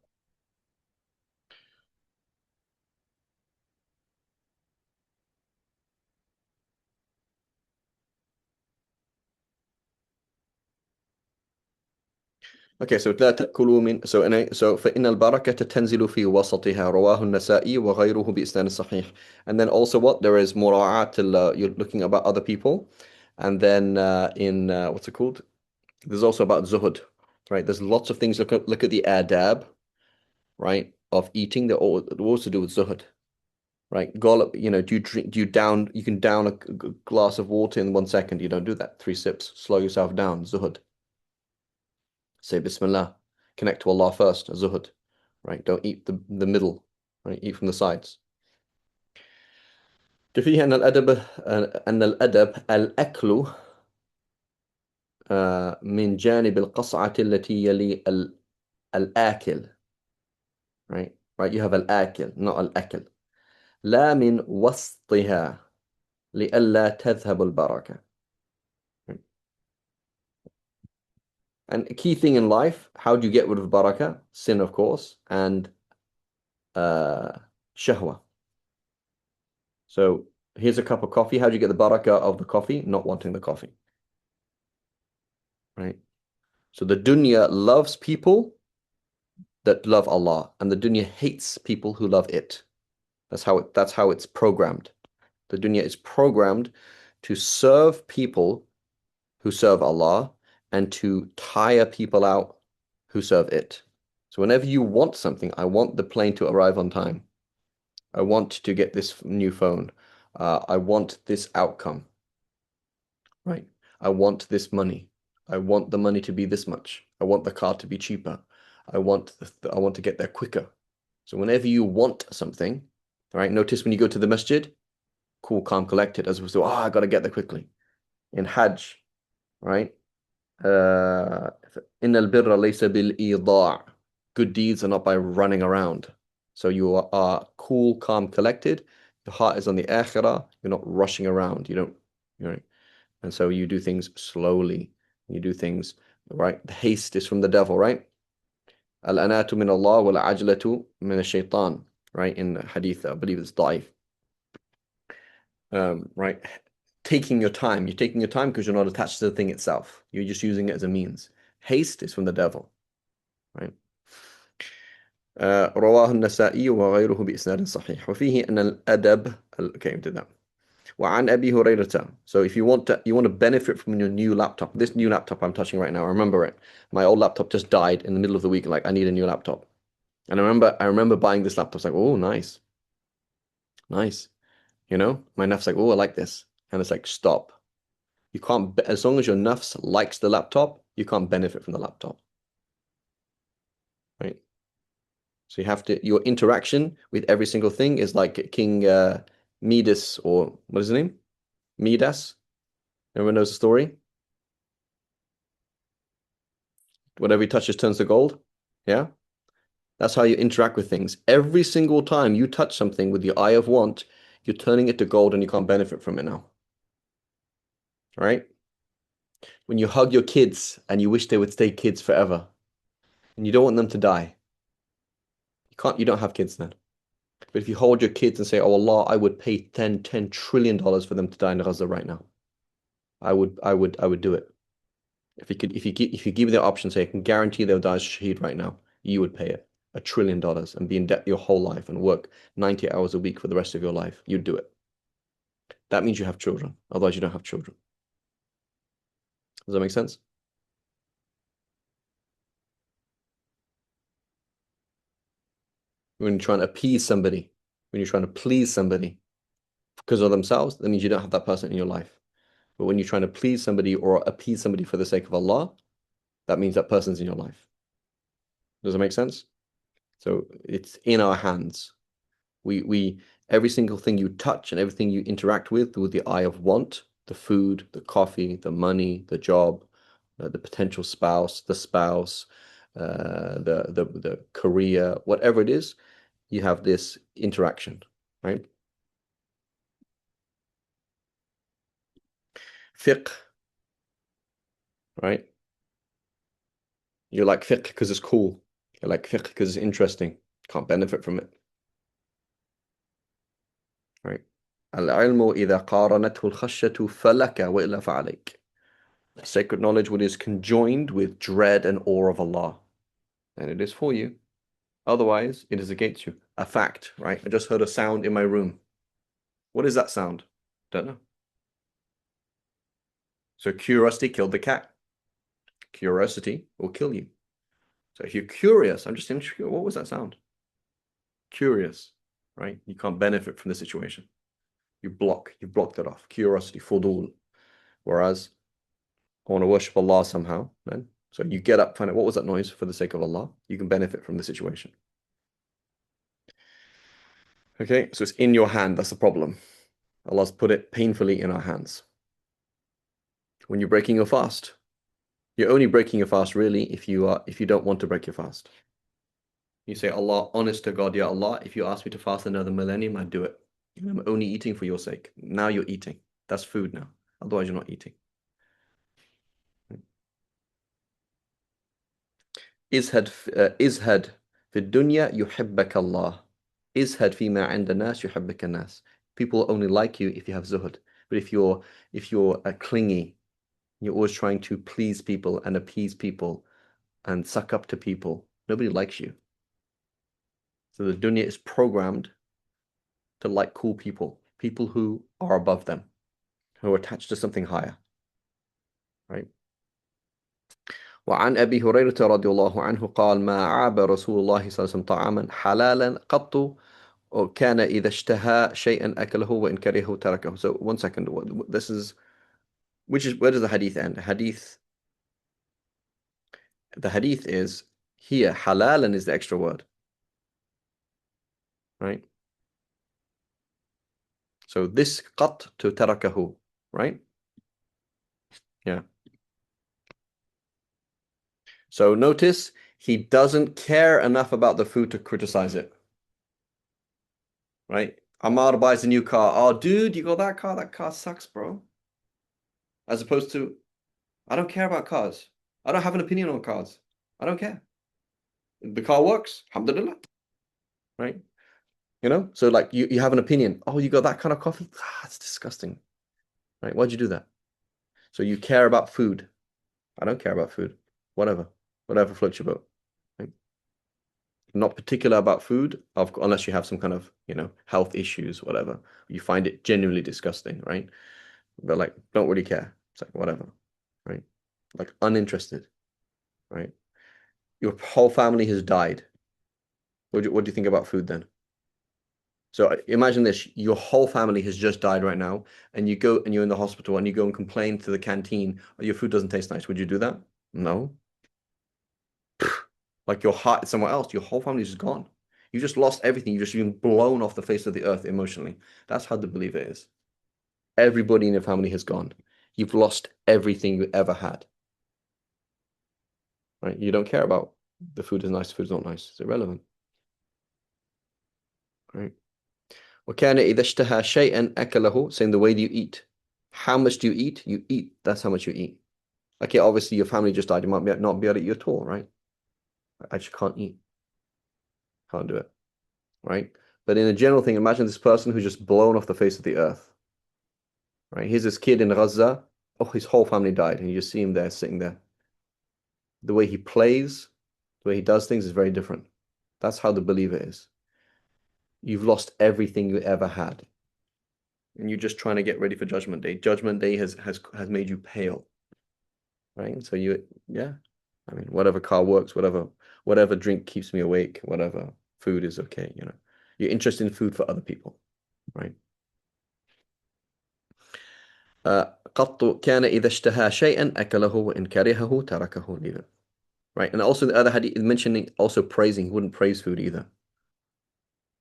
Okay, so لا تأكلوا من فإن البركة تنزل في وسطها رواه النسائي وغيره بإسناد صحيح. And then also what there is مراعاة you're looking about other people, and then in what's it called? There's also about zuhud, right? There's lots of things. Look at the adab, right, of eating. They're all to do with zuhud, right? Golub, you can down a glass of water in 1 second. You don't do that. 3 sips. Slow yourself down. Zuhud. Say Bismillah. Connect to Allah first. Zuhud. Right? Don't eat the middle. Right? Eat from the sides. فيه أن الأدب الأكل من جانب القصعة التي يلي الآكل. Right? Right? You have الآكل, not الأكل. لا من وسطها لئلا تذهب البركة. And a key thing in life, how do you get rid of barakah? Sin, of course, and shahwa. So here's a cup of coffee. How do you get the barakah of the coffee? Not wanting the coffee. Right? So the dunya loves people that love Allah, and the dunya hates people who love it. That's how it's programmed. The dunya is programmed to serve people who serve Allah and to tire people out who serve it. So whenever you want something, I want the plane to arrive on time. I want to get this new phone. I want this outcome. Right? I want this money. I want the money to be this much. I want the car to be cheaper. I want to get there quicker. So whenever you want something, right? Notice when you go to the masjid, cool, calm, collected, as opposed to I gotta get there quickly. In Hajj, right? إن البر ليس بالإيضاع. Good deeds are not by running around. So you are cool, calm, collected. Your heart is on the akhirah. You're not rushing around. And so you do things slowly. You do things right. The haste is from the devil, right? Al-anatu min Allah wal ajlatu min ash-shaytan. Right, in hadith, I believe it's da'if. Right, taking your time. You're taking your time because you're not attached to the thing itself. You're just using it as a means. Haste is from the devil, right? رواه النسائي وغيره بإسناد صحيح وفيه أن الأدب okay, we did that. وعن أبي هريرة. So if you want to benefit from your new laptop, this new laptop I'm touching right now, I remember it. My old laptop just died in the middle of the week. Like, I need a new laptop. And I remember buying this laptop. It's like, oh, nice. Nice. You know, my naf's like, oh, I like this. And it's like, stop. You can't, as long as your nafs likes the laptop, you can't benefit from the laptop. Right? So you have to, your interaction with every single thing is like King Midas, or what is his name? Midas. Everyone knows the story? Whatever he touches turns to gold. Yeah? That's how you interact with things. Every single time you touch something with your eye of want, you're turning it to gold and you can't benefit from it now. Right? When you hug your kids and you wish they would stay kids forever and you don't want them to die, you don't have kids then. But if you hold your kids and say, oh Allah, I would pay $10 trillion for them to die in Gaza right now. I would do it. If you give the option, say I can guarantee they'll die as shaheed right now, you would pay it $1 trillion and be in debt your whole life and work 90 hours a week for the rest of your life. You'd do it. That means you have children. Otherwise, you don't have children. Does that make sense? When you're trying to appease somebody, when you're trying to please somebody because of themselves, that means you don't have that person in your life. But when you're trying to please somebody or appease somebody for the sake of Allah, that means that person's in your life. Does that make sense? So it's in our hands. We every single thing you touch and everything you interact with the eye of want, the food, the coffee, the money, the job, the potential spouse, the career, whatever it is, you have this interaction, right? Fiqh, right? You like fiqh because it's cool. You like fiqh because it's interesting. Can't benefit from it, right? العلم إذا قارنته الخشية فلك وإلا فعليك. Sacred knowledge, what is conjoined with dread and awe of Allah, and it is for you. Otherwise, it is against you. A fact, right? I just heard a sound in my room. What is that sound? Don't know. So curiosity killed the cat. Curiosity will kill you. So if you're curious, I'm just interested, what was that sound? Curious, right? You can't benefit from the situation. You blocked it off. Curiosity, fudul. Whereas I want to worship Allah somehow, then. So you get up, find out what was that noise for the sake of Allah. You can benefit from the situation. Okay, so it's in your hand. That's the problem. Allah's put it painfully in our hands. When you're breaking your fast, you're only breaking your fast really if you don't want to break your fast. You say, Allah, honest to God, Ya Allah, if you ask me to fast another millennium, I'd do it. And I'm only eating for your sake. Now you're eating. That's food now. Otherwise, you're not eating. ازهد في الدنيا يحبك الله. ازهد فيما عند الناس يحبك الناس. People only like you if you have zuhud. But if you're clingy, you're always trying to please people and appease people and suck up to people, nobody likes you. So the dunya is programmed to like cool people who are above them, who are attached to something higher, right? وعن أبي هريرة رضي الله عنه قال ما عاب رسول الله صلى الله عليه وسلم طعاما حلالا قط وكان إذا اشتهى شيئا أكله وإن كرهه تركه. So 1 second, this is, where does the hadith end? The hadith is here, halalan is the extra word, right? So this qat to tarakahu, right? Yeah. So notice he doesn't care enough about the food to criticize it, right? Ammar buys a new car. Oh, dude, you got that car? That car sucks, bro. As opposed to, I don't care about cars. I don't have an opinion on cars. I don't care. The car works, alhamdulillah, right? You know, so like you have an opinion. Oh, you got that kind of coffee? Ah, it's disgusting. right? Why'd you do that? So you care about food. I don't care about food. Whatever. Whatever floats your boat. Right? Not particular about food, unless you have some kind of, health issues, whatever. You find it genuinely disgusting, right? But like, don't really care. It's like, whatever, right? Like, uninterested, right? Your whole family has died. What do you think about food then? So imagine this, your whole family has just died right now, and you go and you're in the hospital and you go and complain to the canteen, oh, your food doesn't taste nice. Would you do that? No. Like your heart is somewhere else. Your whole family is just gone. You just lost everything. You've just been blown off the face of the earth emotionally. That's how the believer is. Everybody in your family has gone. You've lost everything you ever had. Right? You don't care about the food is nice, the food is not nice. It's irrelevant. Right? وكان إذا اشتهى شيئا أكله, saying the way that you eat. How much do you eat? You eat. That's how much you eat. Okay, obviously your family just died. You might not be able to eat at all, right? I just can't eat. Can't do it. Right? But in a general thing, imagine this person who's just blown off the face of the earth. Right? Here's this kid in Gaza. Oh, his whole family died, and you just see him there, sitting there. The way he plays, the way he does things is very different. That's how the believer is. You've lost everything you ever had. And you're just trying to get ready for Judgment Day. Judgment Day has made you pale. Right? So I mean, whatever car works, whatever drink keeps me awake, whatever food is okay, You're interested in food for other people, right? قط كان إذا اشتهى شيئا أكله وإن كرهه تركه leave it. Right? And also the other hadith mentioning also praising, he wouldn't praise food either.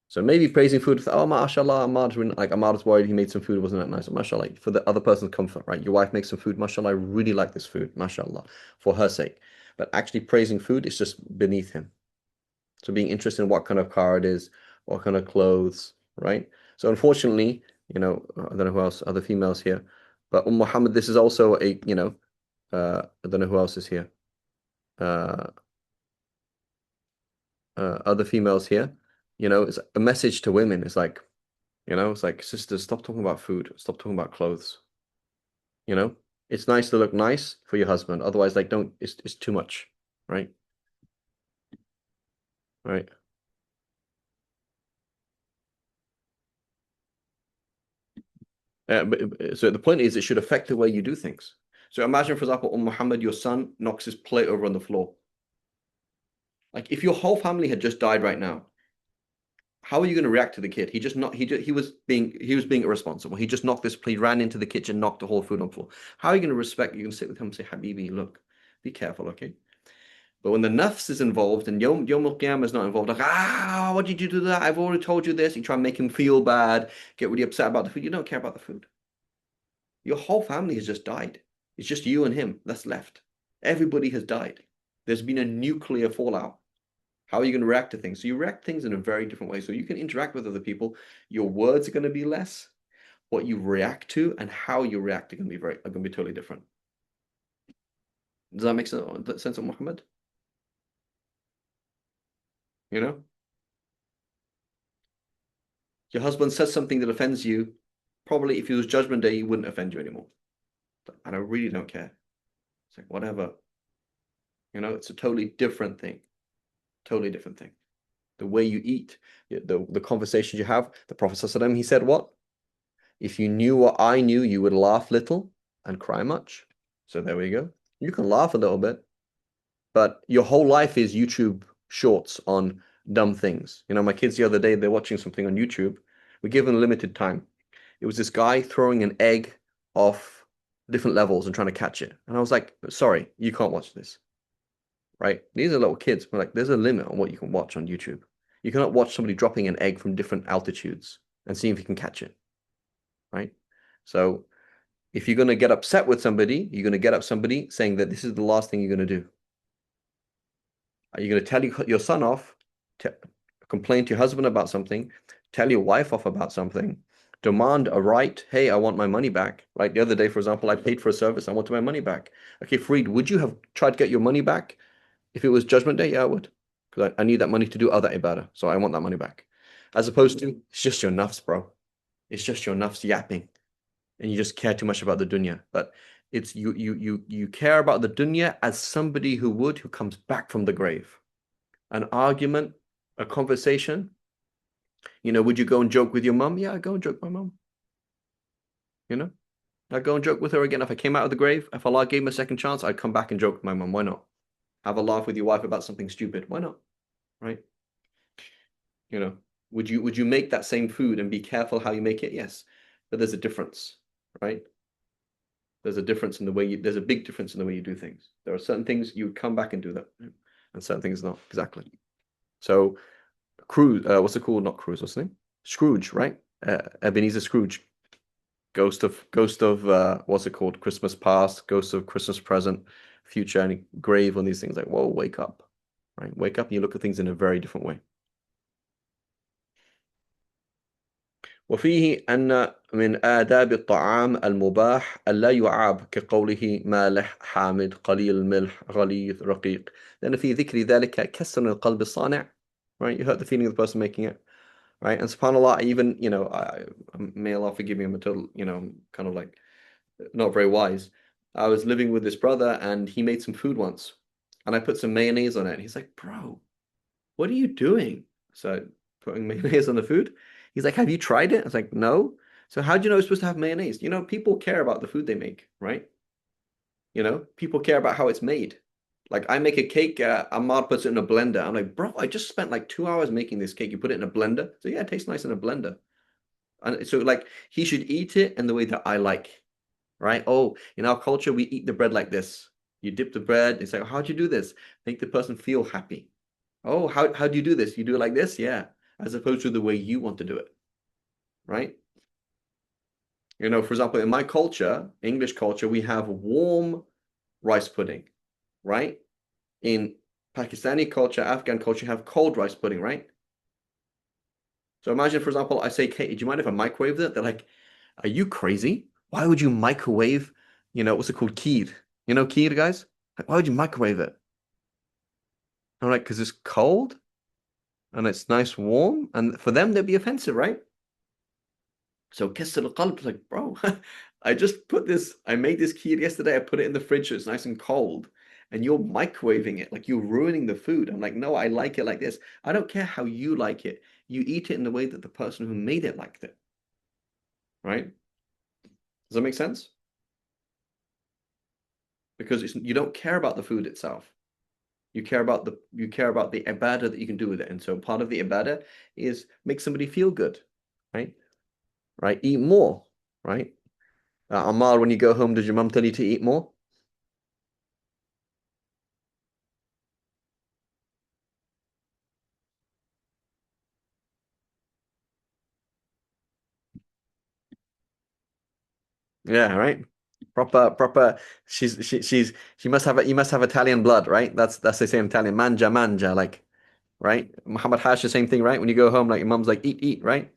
So maybe praising food, oh, mashallah, Ahmad's worried he made some food, wasn't that nice? Mashallah, for the other person's comfort, right? Your wife makes some food, mashallah, I really like this food, mashallah, for her sake. But actually praising food is just beneath him. So being interested in what kind of car it is, what kind of clothes, right? So unfortunately, I don't know who else, other females here, but Muhammad, this is also I don't know who else is here. Uh, other females here, it's a message to women. It's like, it's like, sisters, stop talking about food, stop talking about clothes. It's nice to look nice for your husband. Otherwise, like, don't, it's too much, right? Right. So the point is, it should affect the way you do things. So imagine, for example, Muhammad, your son knocks his plate over on the floor. Like, if your whole family had just died right now, how are you going to react to the kid? He was being irresponsible. He just knocked this plate, ran into the kitchen, knocked the whole food on the floor. How are you going to respect? You're going to sit with him and say, Habibi, look, be careful, okay? But when the nafs is involved and Yom al-Qiyamah is not involved, like, what did you do that? I've already told you this. You try and make him feel bad, get really upset about the food. You don't care about the food. Your whole family has just died. It's just you and him that's left. Everybody has died. There's been a nuclear fallout. How are you going to react to things? So you react to things in a very different way. So you can interact with other people. Your words are going to be less. What you react to and how you react are going to be totally different. Does that make sense of Muhammad? Your husband says something that offends you. Probably if it was Judgment Day, he wouldn't offend you anymore. And I really don't care. It's like, whatever. It's a totally different thing. Totally different thing. The way you eat, the conversations you have. The Prophet ﷺ, he said what? If you knew what I knew, you would laugh little and cry much. So there we go. You can laugh a little bit, but your whole life is YouTube shorts on dumb things. My kids the other day, they're watching something on YouTube. We give them limited time. It was this guy throwing an egg off different levels and trying to catch it. And I was like, sorry, you can't watch this. Right? These are little kids, but like, there's a limit on what you can watch on YouTube. You cannot watch somebody dropping an egg from different altitudes and see if you can catch it. Right? So if you're going to get upset with somebody, you're going to get up somebody saying that this is the last thing you're going to do. Are you going to tell your son off, complain to your husband about something, tell your wife off about something, demand a right? Hey, I want my money back. Right? The other day, for example, I paid for a service. I wanted my money back. Okay, Farid, would you have tried to get your money back if it was Judgment Day? Yeah, I would. Because I need that money to do other ibadah. So I want that money back. As opposed to, it's just your nafs, bro. It's just your nafs yapping. and you just care too much about the dunya. But it's you care about the dunya as somebody who comes back from the grave. An argument, a conversation. Would you go and joke with your mum? Yeah, I'd go and joke with my mum. You know, I'd go and joke with her again. If I came out of the grave, if Allah gave me a second chance, I'd come back and joke with my mum. Why not? Have a laugh with your wife about something stupid. Why not? Right? You know, would you make that same food and be careful how you make it? Yes, but there's a difference, right? There's a difference in the way there's a big difference in the way you do things. There are certain things you would come back and do that, and certain things not exactly. So, Scrooge, what's it called? Not Scrooge, what's the name? Scrooge, right? Ebenezer Scrooge, ghost of what's it called? Christmas past, ghost of Christmas present, future, and grave on these things. Like, whoa, wake up, right? Wake up and you look at things in a very different way. وفيه أن من آداب الطعام المباح ألا يعاب كقوله مالح حامد قليل الملح غليظ رقيق لأن في ذكر ذلك كسر القلب الصانع, right? You hurt the feeling of the person making it, right? And subhanAllah, even, may Allah forgive me, I'm a total, kind of like not very wise. I was living with this brother and he made some food once and I put some mayonnaise on it. And he's like, bro, what are you doing? So putting mayonnaise on the food. He's like, have you tried it? I was like, no. So how do you know it's supposed to have mayonnaise? People care about the food they make, right? People care about how it's made. Like I make a cake, Ahmad puts it in a blender. I'm like, bro, I just spent like 2 hours making this cake. You put it in a blender. So yeah, it tastes nice in a blender. And so like he should eat it in the way that I like, right? Oh, in our culture, we eat the bread like this. You dip the bread. It's like, how'd you do this? Make the person feel happy. Oh, how do you do this? You do it like this? Yeah. As opposed to the way you want to do it, right? For example, in my culture, English culture, we have warm rice pudding, right? In Pakistani culture, Afghan culture, you have cold rice pudding, right? So imagine, for example, I say, Kate, do you mind if I microwave it? They're like, are you crazy? Why would you microwave, what's it called? Kheer. Kheer, guys? Like, why would you microwave it? I'm like, because it's cold and it's nice warm. And for them, they'd be offensive, right? So Kisr al-Qalb, like, bro, I made this kheer yesterday. I put it in the fridge. So it's nice and cold. And you're microwaving it. Like you're ruining the food. I'm like, no, I like it like this. I don't care how you like it. You eat it in the way that the person who made it liked it. Right? Does that make sense? Because you don't care about the food itself. You care about the ibadah that you can do with it. And so part of the ibadah is make somebody feel good. Right? Right? Eat more. Right? Ammar, when you go home, does your mum tell you to eat more? Yeah, right. Proper. She must have you must have Italian blood, right? That's they say in Italian, mangia, mangia, like, right? Muhammad Hash, the same thing, right? When you go home, like your mum's like, eat, eat, right?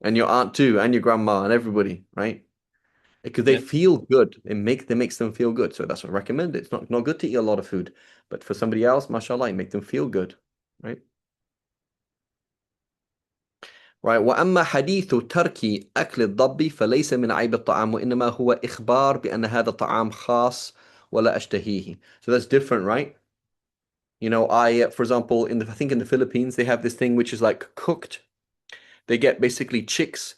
And your aunt too, and your grandma, and everybody, right? Because they Yeah. feel good. They makes them feel good. So that's what I recommend. It's not good to eat a lot of food, but for somebody else, mashallah, you make them feel good, right? Right. وأما حديث ترك أكل الضب فليس من عيب الطعام وإنما هو إخبار بأن هذا الطعام خاص ولا أشتهيه. So that's different, right? For example, I think in the Philippines, they have this thing which is like cooked. They get basically chicks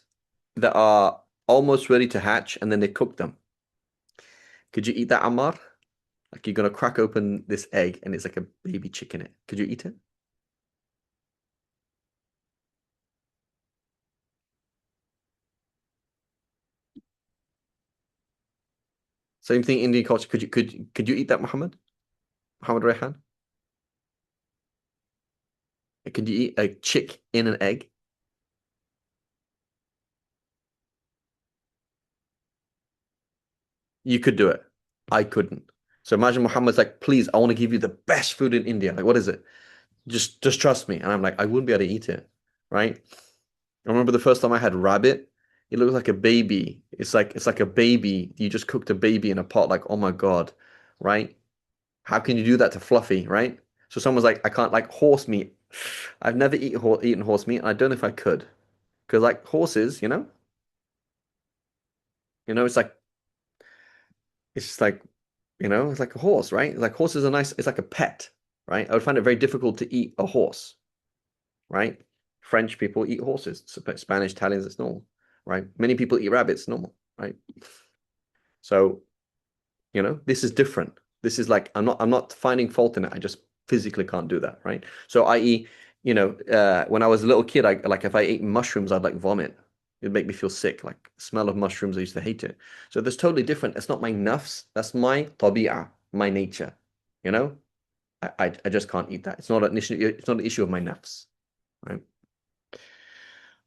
that are almost ready to hatch and then they cook them. Could you eat that, Ammar? Like you're gonna crack open this egg and it's like a baby chick in it. Could you eat it? Same thing, Indian culture. Could you eat that, Muhammad Rehan? Could you eat a chick in an egg? You could do it. I couldn't. So imagine Muhammad's like, please, I want to give you the best food in India. Like, what is it? Just trust me. And I'm like, I wouldn't be able to eat it. Right? I remember the first time I had rabbit. It looks like a baby. It's like a baby. You just cooked a baby in a pot. Like, oh my God. Right? How can you do that to Fluffy? Right? So someone's like, I can't like horse meat. I've never eaten horse meat, and I don't know if I could. Because like horses, It's like it's just like, it's like a horse, right? Like horses are nice. It's like a pet, right? I would find it very difficult to eat a horse, right? French people eat horses. Spanish, Italians, it's normal, right? Many people eat rabbits, normal, right? So, this is different. This is like I'm not finding fault in it. I just physically can't do that, right? So, i.e., when I was a little kid, I like if I ate mushrooms, I'd like vomit. It'd make me feel sick. Like smell of mushrooms, I used to hate it. So that's totally different. It's not my nafs. That's my tabi'ah, my nature. You know, I just can't eat that. It's not an issue. It's not an issue of my nafs, right?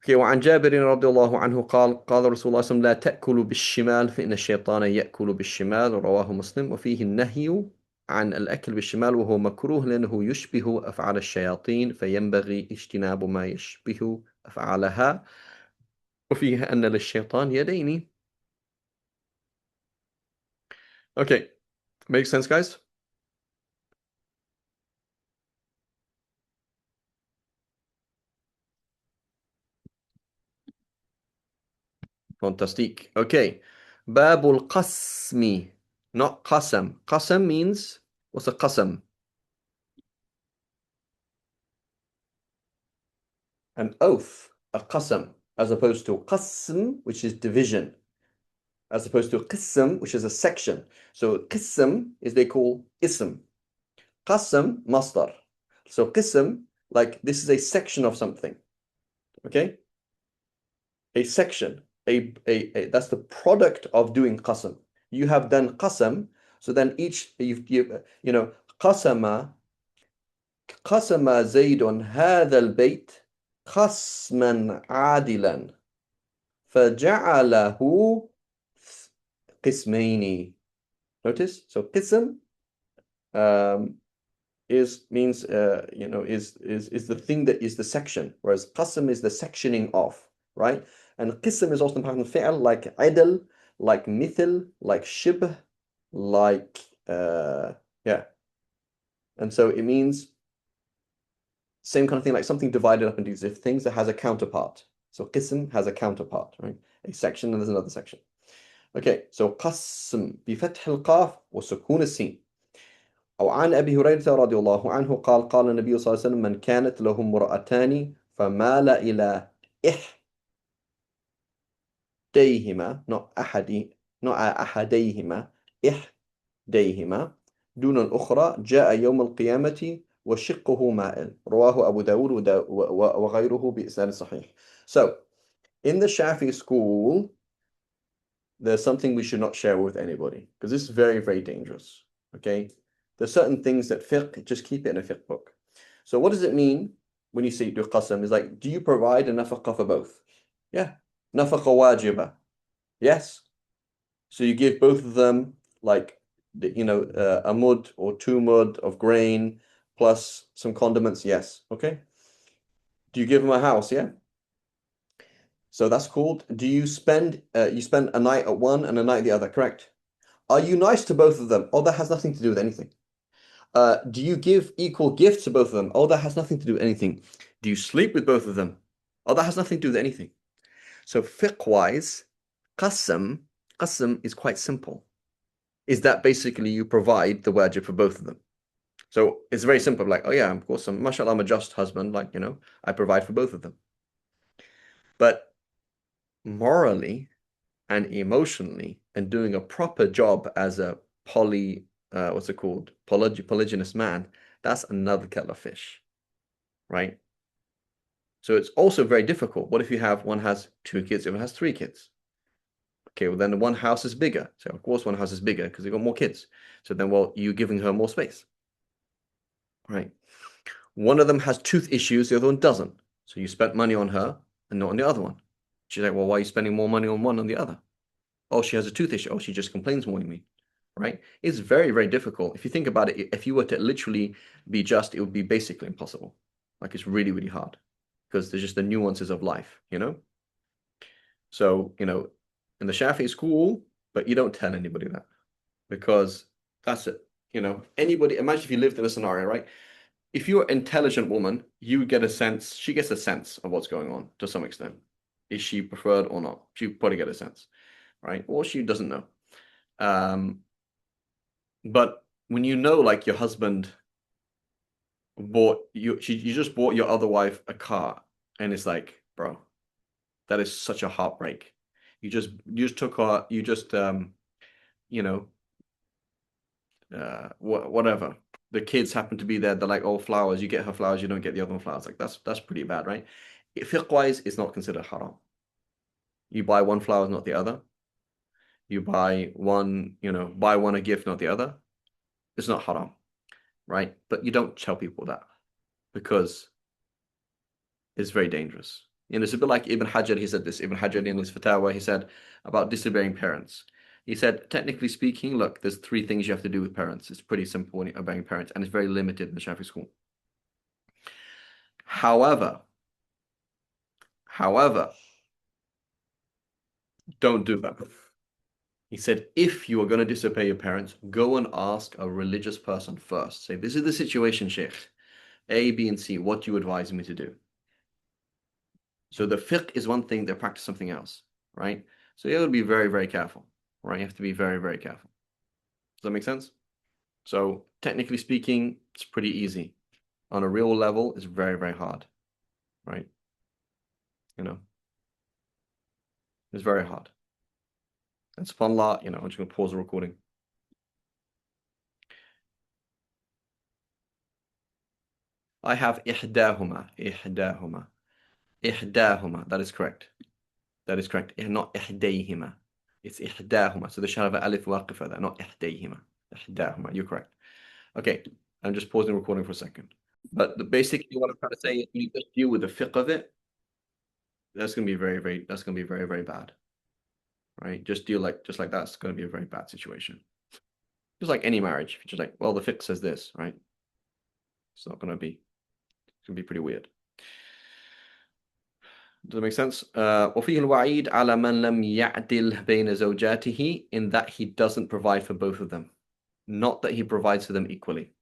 Okay, وعن جابر رضي الله عنه قال رسول الله صلى الله عليه وسلم لا تأكلوا بالشمال فإن الشيطان يأكل بالشمال رواه مسلم وفيه النهي عن الأكل بالشمال وهو مكروه لأنه يشبه أفعال الشياطين فينبغي اجتناب ما يشبه أفعالها وفيه أن للشيطان يدين. Okay, makes sense, guys? Fantastic. Okay, باب القسم, not qasam. Qasam means, what's a qasam? An oath, a qasam, as opposed to qasm, which is division, as opposed to qism, which is a section. So qism is they call ism. Qasam, masdar. So qism, like this is a section of something. Okay? A section. A that's the product of doing qasam. You have done qasam, so then qasama زيد هذا البيت قسما عادلا فجعله قسمين. Notice, so qism means is the thing that is the section, whereas qasm is the sectioning of, right? And qism is also important fi'l like idl, like mithil, like shibh, like yeah. And so it means same kind of thing, like something divided up into these things that has a counterpart. So qism has a counterpart, right? A section and there's another section. Okay, so قسم بفتح القاف وسكون السين. أو عن أبي هريرة رضي الله عنه قال النبي صلى الله عليه وسلم من كانت له امرأتان فمال إلى إحديهما not أحديهما إحديهما دون الأخرى جاء يوم القيامة وشقه مائل رواه أبو داود وغيره بإسناد صحيح. So in the Shafi school there's something we should not share with anybody because this is very, very dangerous. Okay, there's certain things that fiqh, just keep it in a fiqh book. So what does it mean when you say do qasam? Is like, do you provide a nafaqah for both? Yeah, nafaqah wajiba. Yes. So you give both of them like a mud or 2 mud of grain plus some condiments. Yes. Okay. Do you give them a house? Yeah. So that's called, do you spend a night at one and a night at the other, correct? Are you nice to both of them? Oh, that has nothing to do with anything. Do you give equal gifts to both of them? Oh, that has nothing to do with anything. Do you sleep with both of them? Oh, that has nothing to do with anything. So fiqh-wise, qasam is quite simple. Is that basically you provide the wajib for both of them. So it's very simple, like, oh yeah, of course, mashallah, I'm a just husband, like, I provide for both of them. But morally and emotionally and doing a proper job as a polygynous man, that's another kettle of fish, right? So it's also very difficult. What if one has 2 kids, the other has 3 kids? Okay, well then one house is bigger. So of course one house is bigger because they've got more kids. So then, well, you're giving her more space, right? One of them has tooth issues, the other one doesn't. So you spent money on her and not on the other one. She's like, well, why are you spending more money on one than the other? Oh, she has a tooth issue. Oh, she just complains more than me, right? It's very, very difficult. If you think about it, if you were to literally be just, it would be basically impossible. Like it's really, really hard because there's just the nuances of life, So, in the Shafi'i school, but you don't tell anybody that because that's it. Anybody, imagine if you lived in a scenario, right? If you're an intelligent woman, you get a sense, she gets a sense of what's going on to some extent. Is she preferred or not? She probably get a sense. right? Or she doesn't know. But when you know, like your husband you just bought your other wife a car, and it's like, bro, that is such a heartbreak. You just took her, you know, whatever. The kids happen to be there. They're like, oh, flowers. You get her flowers. You don't get the other one flowers. Like that's pretty bad, right? Fiqh wise, it's not considered haram. You buy one flower, not the other. You buy one, buy one a gift, not the other. It's not haram, right? But you don't tell people that because it's very dangerous. It's a bit like Ibn Hajar. He said this. Ibn Hajar in his fatwa, he said about disobeying parents. He said, technically speaking, look, there's three things you have to do with parents. It's pretty simple when you're obeying parents, and it's very limited in the Shafi school. However, don't do that. He said, if you are going to disobey your parents, go and ask a religious person first. Say, this is the situation, Sheikh. A, B, and C. What do you advise me to do? So the fiqh is one thing, they practice something else, right? So you have to be very, very careful, right? You have to be very, very careful. Does that make sense? So technically speaking, it's pretty easy. On a real level, it's very, very hard, right? It's very hard. And subhanAllah, I'm just going to pause the recording. I have ihdahuma. Ihdahuma. That is correct. That is correct. Not ihdayhima. It's ihdahuma. So the shall have alif waqifa there, not ihdayhima. Ihdahuma. You're correct. Okay. I'm just pausing the recording for a second. But basically what I'm trying to say is you just deal with the fiqh of it. That's going to be very, very bad. Right? Just like that's going to be a very bad situation. Just like any marriage. Just like, well, the fiqh says this, right? It's not going to be, it's going to be pretty weird. Does that make sense? وفيه الوعيد على من لم يعدل بين زوجاته, in that he doesn't provide for both of them. Not that he provides for them equally.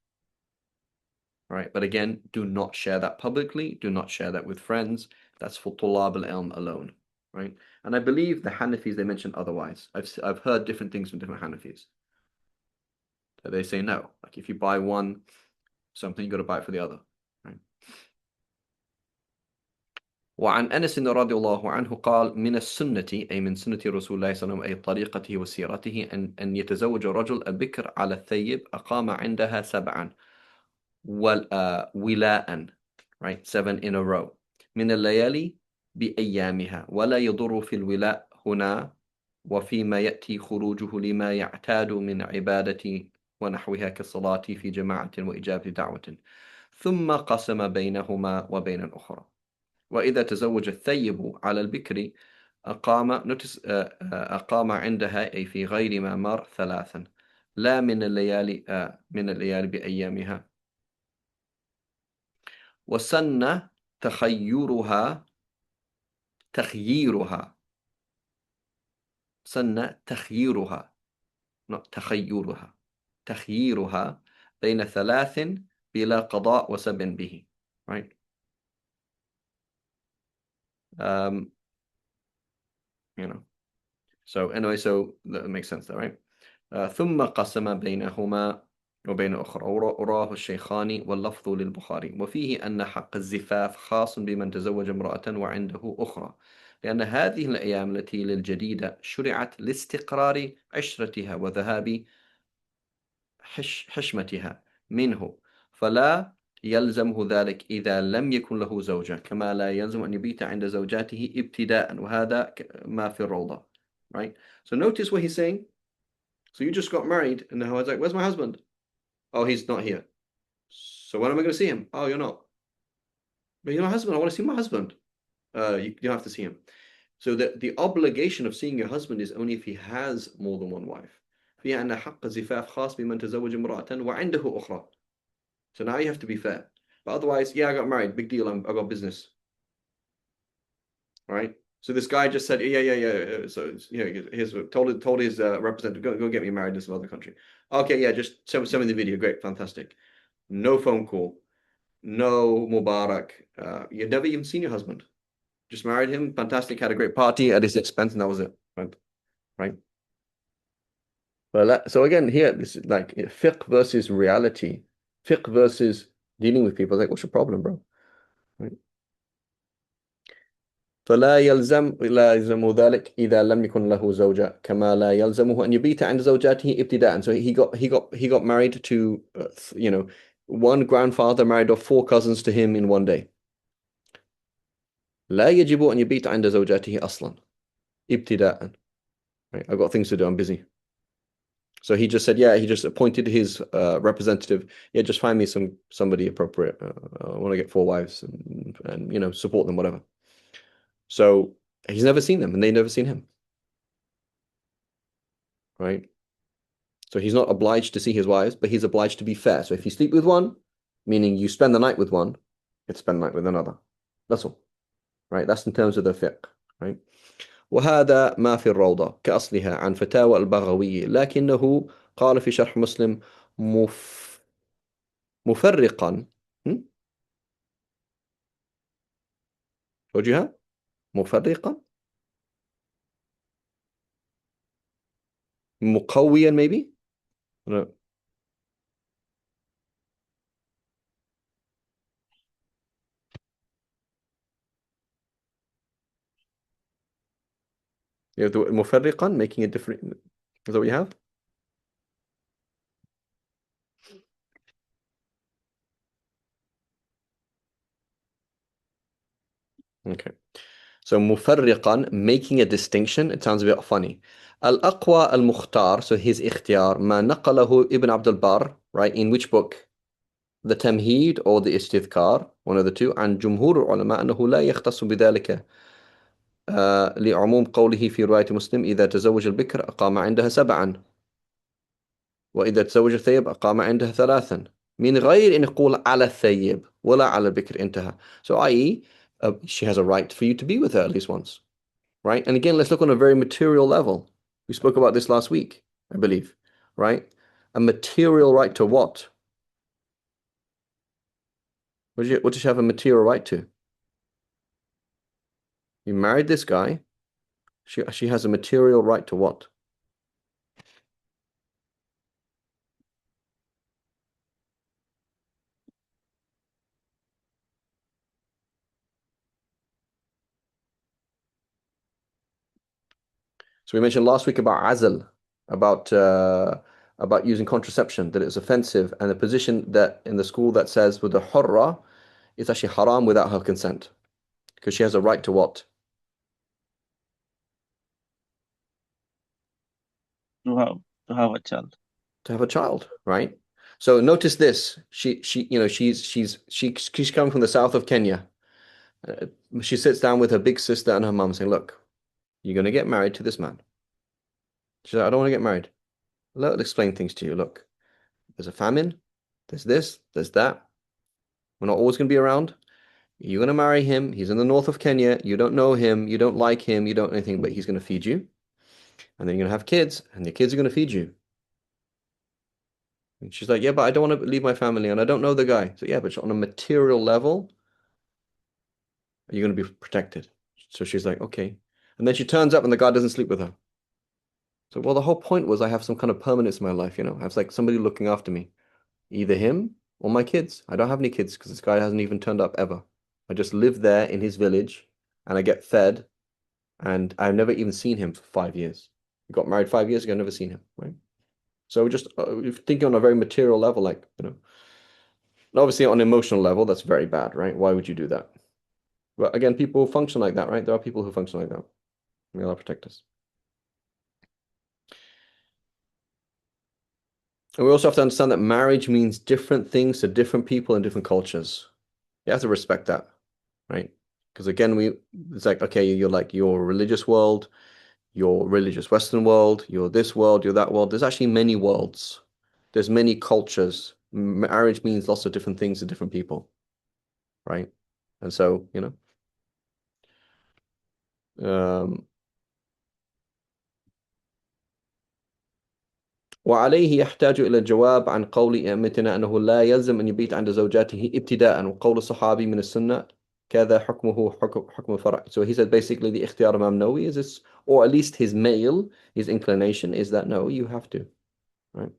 Right? But again, do not share that publicly. Do not share that with friends. That's for طلاب العلم alone. Right? And I believe the Hanafis, they mention otherwise. I've heard different things from different Hanafis. That they say no. Like if you buy one something, you got to buy it for the other. Right? وعن أنس رضي الله عنه قال من السنة أي من سنة رسول الله صلى الله عليه وسلم أي طريقته وسيرته أن يتزوج الرجل البكر على الثيب أقام عندها سبعا ولاء, right, 7 in a row, من الليالي بأيامها ولا يضر في الولاء هنا وفيما يأتي خروجه لما يعتاد من عبادة ونحوها كالصلاة في جماعة وإجابة دعوة ثم قسم بينهما وبين الأخرى. وإذا تزوج الثيب على البكر أقام عندها أي في غير ما مر 3 لا من الليالي بأيامها. وسن تخيرها سن تخييرها not تخييرها بين 3 بلا قضاء وسب به, right? So anyway, so that makes sense there, right? ثم قسم بينهما وبين أخرى وراه الشيخان واللفظ للبخاري وفيه أن حق الزفاف خاص بمن تزوج امرأة وعنده أخرى لأن هذه الأيام التي للجديدة شرعت لاستقرار عشرتها وذهاب حشمتها منه فلا يلزمه ذلك إذا لم يكن له زوجة كما لا يلزم أن يبيت عند زوجاته ابتداء وهذا ما في الروضة, right? So notice what he's saying. So you just got married and now I was like, where's my husband? Oh, he's not here. So when am I going to see him? Oh, you're not. But you're my husband. I want to see my husband. You don't have to see him. So the obligation of seeing your husband is only if he has more than one wife. فيها أن حق الزفاف خاص بمن تزوج امرأة وعنده أخرى. So now you have to be fair. But otherwise, yeah, I got married. Big deal. I got business. All right. So this guy just said, yeah. So here's told his representative, go get me married in some other country. Okay, yeah, just send me the video. Great, fantastic. No phone call, no Mubarak. You've never even seen your husband. Just married him, fantastic. Had a great party at his expense, and that was it. Right? right? Well, so again, here this is like fiqh versus reality, fiqh versus dealing with people. Like, what's your problem, bro? Right? لا يلزم ذلك إذا لم يكن له زوجة كما لا يلزمه أن يبيت عند زوجاته ابتداء. So he got married to one grandfather married off 4 cousins to him in one day. لا يجب أن يبيت عند زوجاته أصلا ابتداء. Right? I've got things to do. I'm busy. So he just said, yeah, he just appointed his representative. Yeah, just find me somebody appropriate. I want to get 4 wives and support them, whatever. So he's never seen them and they've never seen him. Right? So he's not obliged to see his wives, but he's obliged to be fair. So if you sleep with one, meaning you spend the night with one, you spend the night with another. That's all. Right? That's in terms of the fiqh. Right? وهذا ما في الروضة كأصلها عن فتاوى البغوي لكنه قال في شرح مسلم مفرقا وجهها مفرقا مقويا maybe no. You have the مفرقا making a different. Is that what you have? Okay. So مفرقا, making a distinction. It sounds a bit funny. الأقوى المختار, so his اختيار ما نقله ابن عبد البر, right? In which book? The Tamheed or the Istidhkar, one of the two. عن جمهور العلماء أنه لا يختص بذلك لعموم قوله في رواية مسلم إذا تزوج البكر أقام عندها 7 وإذا تزوج الثيب أقام عندها 3 من غير أن يقول على الثيب ولا على البكر انتهى. So i.e. She has a right for you to be with her at least once. Right? And again, let's look on a very material level. We spoke about this last week, I believe. Right? A material right to what? What does she have a material right to? You married this guy. She has a material right to what? So we mentioned last week about azl, about using contraception, that it's offensive, and the position that in the school that says with the hurra, it's actually haram without her consent, because she has a right to what? To have a child. To have a child, right? So notice this. She's coming from the south of Kenya. She sits down with her big sister and her mom saying, look, you're going to get married to this man. She's like, I don't want to get married. Let me explain things to you. Look, there's a famine, there's this, there's that. We're not always going to be around. You're going to marry him. He's in the north of Kenya. You don't know him. You don't like him. You don't know anything, but he's going to feed you. And then you're going to have kids, and the kids are going to feed you. And she's like, yeah, but I don't want to leave my family, and I don't know the guy. So yeah, but on a material level, you're going to be protected. So she's like, okay. And then she turns up, and the guy doesn't sleep with her. So, well, the whole point was I have some kind of permanence in my life, I have like somebody looking after me, either him or my kids. I don't have any kids because this guy hasn't even turned up ever. I just live there in his village and I get fed, and I've never even seen him for 5 years. We got married 5 years ago, never seen him, right? So just thinking on a very material level, like, obviously on an emotional level, that's very bad, right? Why would you do that? But again, people function like that, right? There are people who function like that. May Allah protect us. And we also have to understand that marriage means different things to different people in different cultures. You have to respect that, right? Because again, it's like, okay, you're like your religious world, your religious Western world, you're this world, you're that world. There's actually many worlds. There's many cultures. Marriage means lots of different things to different people, right? And so, وعليه يحتاج إلى الجواب عن قول أئمتنا أنه لا يلزم أن يبيت عند زوجاته ابتداء وقول الصحابي من السنة كذا حكمه حكم الفرع. So he said basically the اختيار Imam Nawawi is this, or at least his inclination is that no, you have to. Right.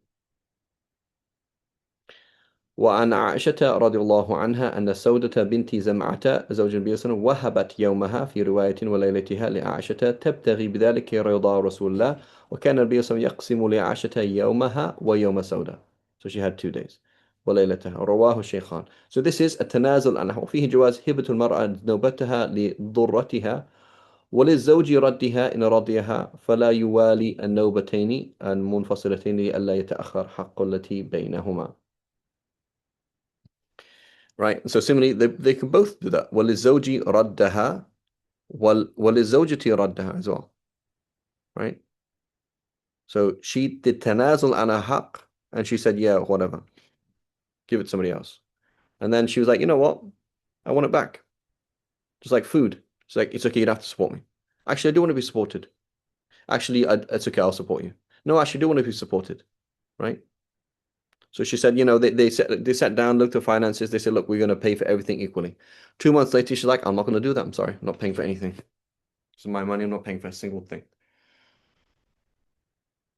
وعن عائشة رضي الله عنها أن سودة بنت زمعة زوج النبي صلى الله عليه وسلم وهبت يومها في رواية وليلتها لعائشة تبتغي بذلك رضا رسول الله وكان النبي صلى الله عليه وسلم يقسم لعائشة يومها ويوم سودة. So she had 2 days. وليلتها رواه الشيخان. So this is التنازل عنها وفيه جواز هبة المرأة نوبتها لضرتها وللزوج ردها إن رضيها فلا يوالي النوبتين المنفصلتين لئلا يتأخر حق التي بينهما. Right. So similarly, they can both do that. وَلِلزَّوْجِ رَدَّهَا وَلِلزَّوْجَةِ رَدَّهَا as well. Right. So she did tanazul an her haqq, and she said, yeah, whatever. Give it to somebody else. And then she was like, you know what? I want it back. Just like food. It's like, it's okay, you don't have to support me. Actually, I do want to be supported. Actually, it's okay, I'll support you. No, actually, I do want to be supported. Right. So she said, you know, they sat down, looked at finances. They said, look, we're going to pay for everything equally. 2 months later, she's like, I'm not going to do that. I'm sorry. I'm not paying for anything. This is my money. I'm not paying for a single thing.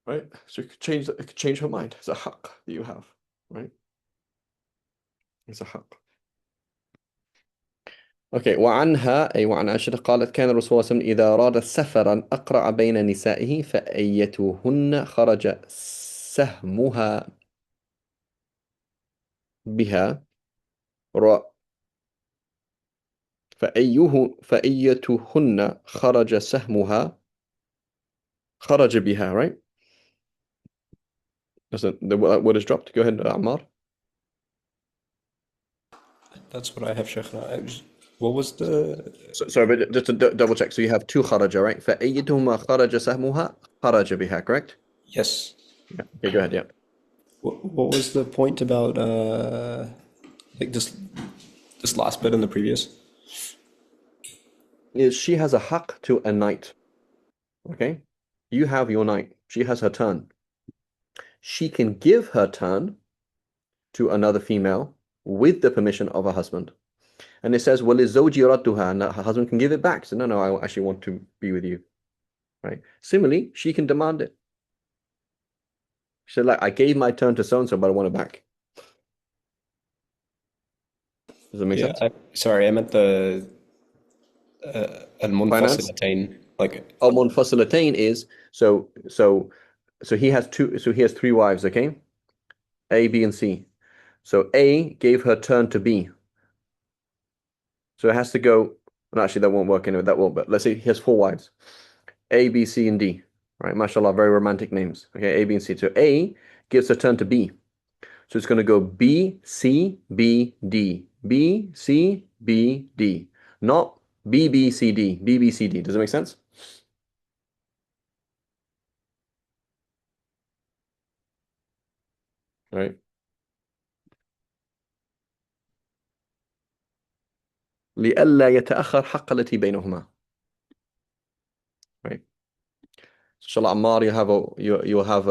Right? So it could change her mind. It's a haqq that you have. Right? It's a haqq. Okay. وعنها أي وعن عائشة قالت كان الرسول صلى الله عليه وسلم إذا أراد سفرا أقرع بين نسائه فأيتهن خرج سهمها بها فأيتهن خرج سهمها خرج بها, right? The word is dropped. Go ahead, Ammar. That's what I have, Sheikh. What was the... Sorry, but just to double check. So you have 2 kharaja, right? فأيتهما خرج سهمها خرج بها, correct? Yes. Yeah. Okay, go ahead, yeah. What was the point about like this last bit in the previous? Is she has a haqq to a knight. Okay? You have your knight. She has her turn. She can give her turn to another female with the permission of her husband. And it says, وَلِلزَّوْجِ رَدُّهَا, and her husband can give it back. So no, I actually want to be with you. Right? Similarly, she can demand it. She said, like, I gave my turn to so-and-so, but I want it back. Does that make sense? Sorry, I meant the Finance? المنفصلتين. Like, منفصلتين is so he has 3 wives, okay? A, B, and C. So A gave her turn to B. So it has to go. No, actually, that won't work anyway. That won't. But let's say he has 4 wives: A, B, C, and D. Right? MashaAllah, very romantic names. Okay, A, B, and C. So A gives her turn to B. So it's going to go B, C, B, D, B, C, B, D, not B, B, C, D, B, B, C, D. Does it make sense? Right. لئلا يتأخر حق التي بينهما. Right. So Inshallah, Ammar, you'll have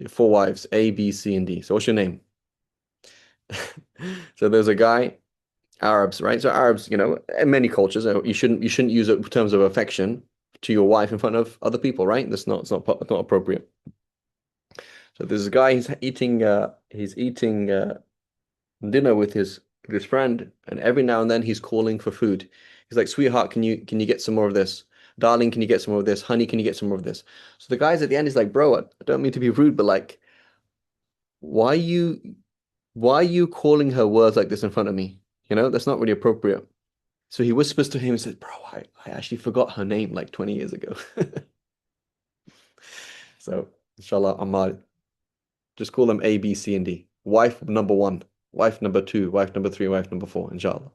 4 wives, A, B, C, and D. So what's your name? So there's a guy, Arabs, right? So Arabs, you know, in many cultures, you shouldn't use it in terms of affection to your wife in front of other people, right? It's not appropriate. So there's a guy, he's eating dinner with his friend, and every now and then he's calling for food. He's like, "Sweetheart, can you get some more of this? Darling, can you get some more of this? Honey, can you get some more of this?" So the guy's at the end, he's like, "Bro, I don't mean to be rude, but like, why are you calling her words like this in front of me? You know, that's not really appropriate." So he whispers to him and says, "Bro, I actually forgot her name like 20 years ago." So, inshallah, Ammar, just call them A, B, C, and D. Wife number 1, wife number 2, wife number 3, wife number 4, inshallah.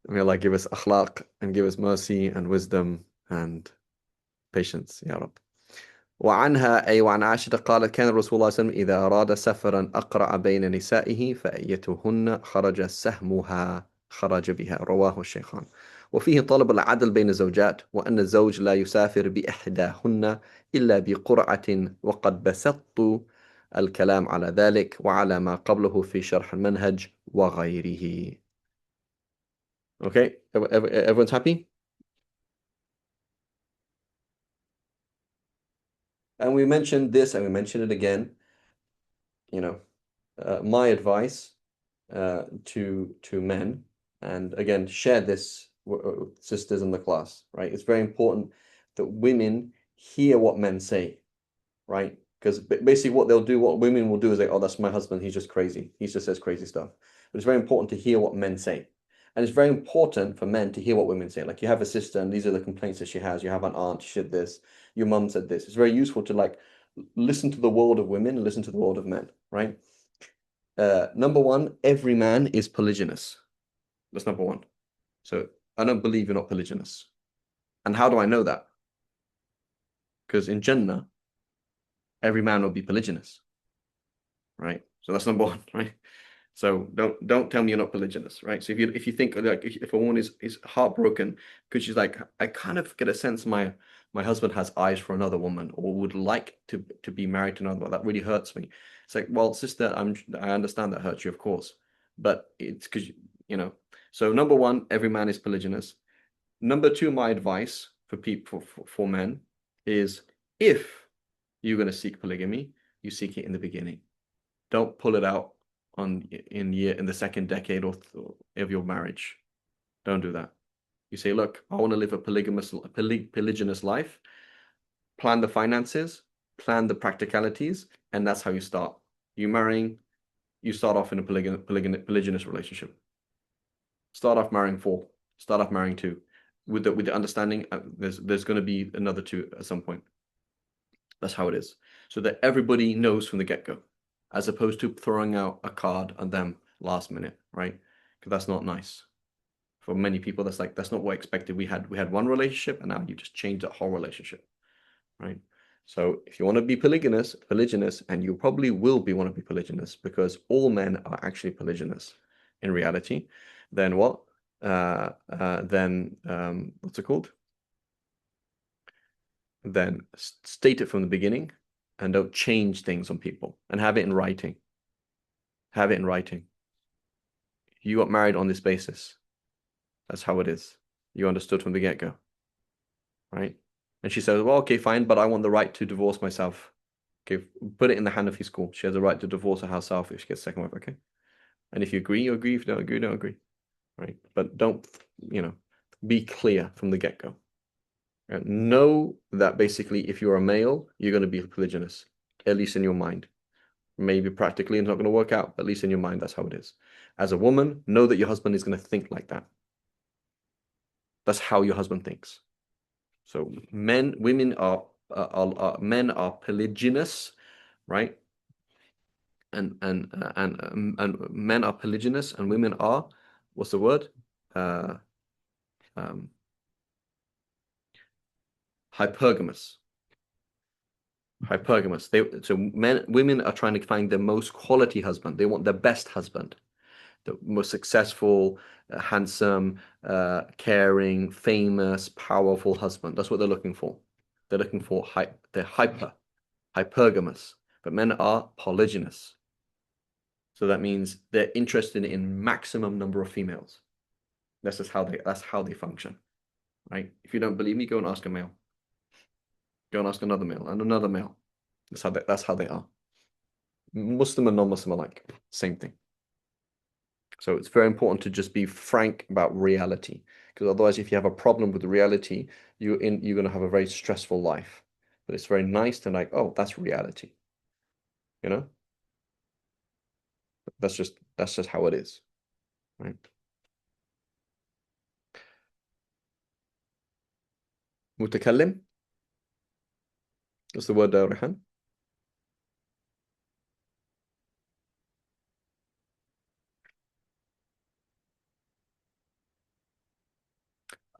May Allah give us akhlaq and give us mercy and wisdom and patience, Ya Rab. وعنها أي وعن عائشة قالت كان الرسول الله صلى الله عليه وسلم إذا أراد سفرا أقرع بين نسائه فأيتهن خرج سهمها خرج بها رواه الشيخان. وفيه طلب العدل بين الزوجات وأن الزوج لا يسافر بإحداهن إلا بقرعة وقد بسطت الكلام على ذلك وعلى ما قبله في شرح المنهج وغيره. Okay, everyone's happy? And we mentioned this and we mentioned it again, you know, my advice to men, and again, share this with sisters in the class, right? It's very important that women hear what men say, right? Because basically what women will do is like, oh, that's my husband, he's just crazy. He just says crazy stuff. But it's very important to hear what men say. And it's very important for men to hear what women say. Like you have a sister and these are the complaints that she has. You have an aunt, she said this, your mum said this. It's very useful to like listen to the world of women and listen to the world of men, right? Number one, every man is polygynous. That's number one. So I don't believe you're not polygynous. And how do I know that? Because in Jannah, every man will be polygynous, right? So that's number one, right? So don't tell me you're not polygynous, right? So if you think like if a woman is heartbroken because she's like, I kind of get a sense my husband has eyes for another woman or would like to be married to another one, that really hurts me. It's like, well, sister, I understand that hurts you, of course, but it's because you know. So number one, every man is polygynous. Number two, my advice for people for men is if you're going to seek polygamy, you seek it in the beginning. Don't pull it out in the second decade of your marriage. Don't do that. You say, look, I want to live a polygynous life. Plan the finances, plan the practicalities, and that's how you start. You start off in a polygynous relationship. Start off marrying four. Start off marrying two, with the understanding there's going to be another two at some point. That's how it is, so that everybody knows from the get-go, as opposed to throwing out a card on them last minute, right? Because that's not nice. For many people, that's not what I expected. We had one relationship, and now you just changed that whole relationship, right? So if you want to be polygynous, and you probably will want to be polygynous because all men are actually polygynous in reality, then what? What's it called? Then state it from the beginning and don't change things on people and have it in writing. Have it in writing. You got married on this basis. That's how it is. You understood from the get-go, right? And she says, well, okay, fine, but I want the right to divorce myself. Okay, put it in the hand of his school. She has a right to divorce herself if she gets second wife, okay? And if you agree, you agree. If you don't agree, don't agree, right? But don't, be clear from the get-go. Know that basically if you're a male, you're going to be polygynous, at least in your mind. Maybe practically it's not going to work out, but at least in your mind, that's how it is. As a woman, know that your husband is going to think like that. That's how your husband thinks. So men are polygynous, right? And men are polygynous, and women are, what's the word? Um, hypergamous. Hypergamous. Women are trying to find the most quality husband. They want the best husband, the most successful, handsome, caring, famous, powerful husband. That's what they're looking for. They're looking for they're hypergamous, but men are polygynous. So that means they're interested in maximum number of females. That's how they function, right? If you don't believe me, go and ask a male. Go and ask another male and another male. That's how they are. Muslim and non-Muslim alike, same thing. So it's very important to just be frank about reality, because otherwise, if you have a problem with reality, you're going to have a very stressful life. But it's very nice to like, oh, that's reality. You know, that's just how it is, right? متكلم. What's the word there, Rehan?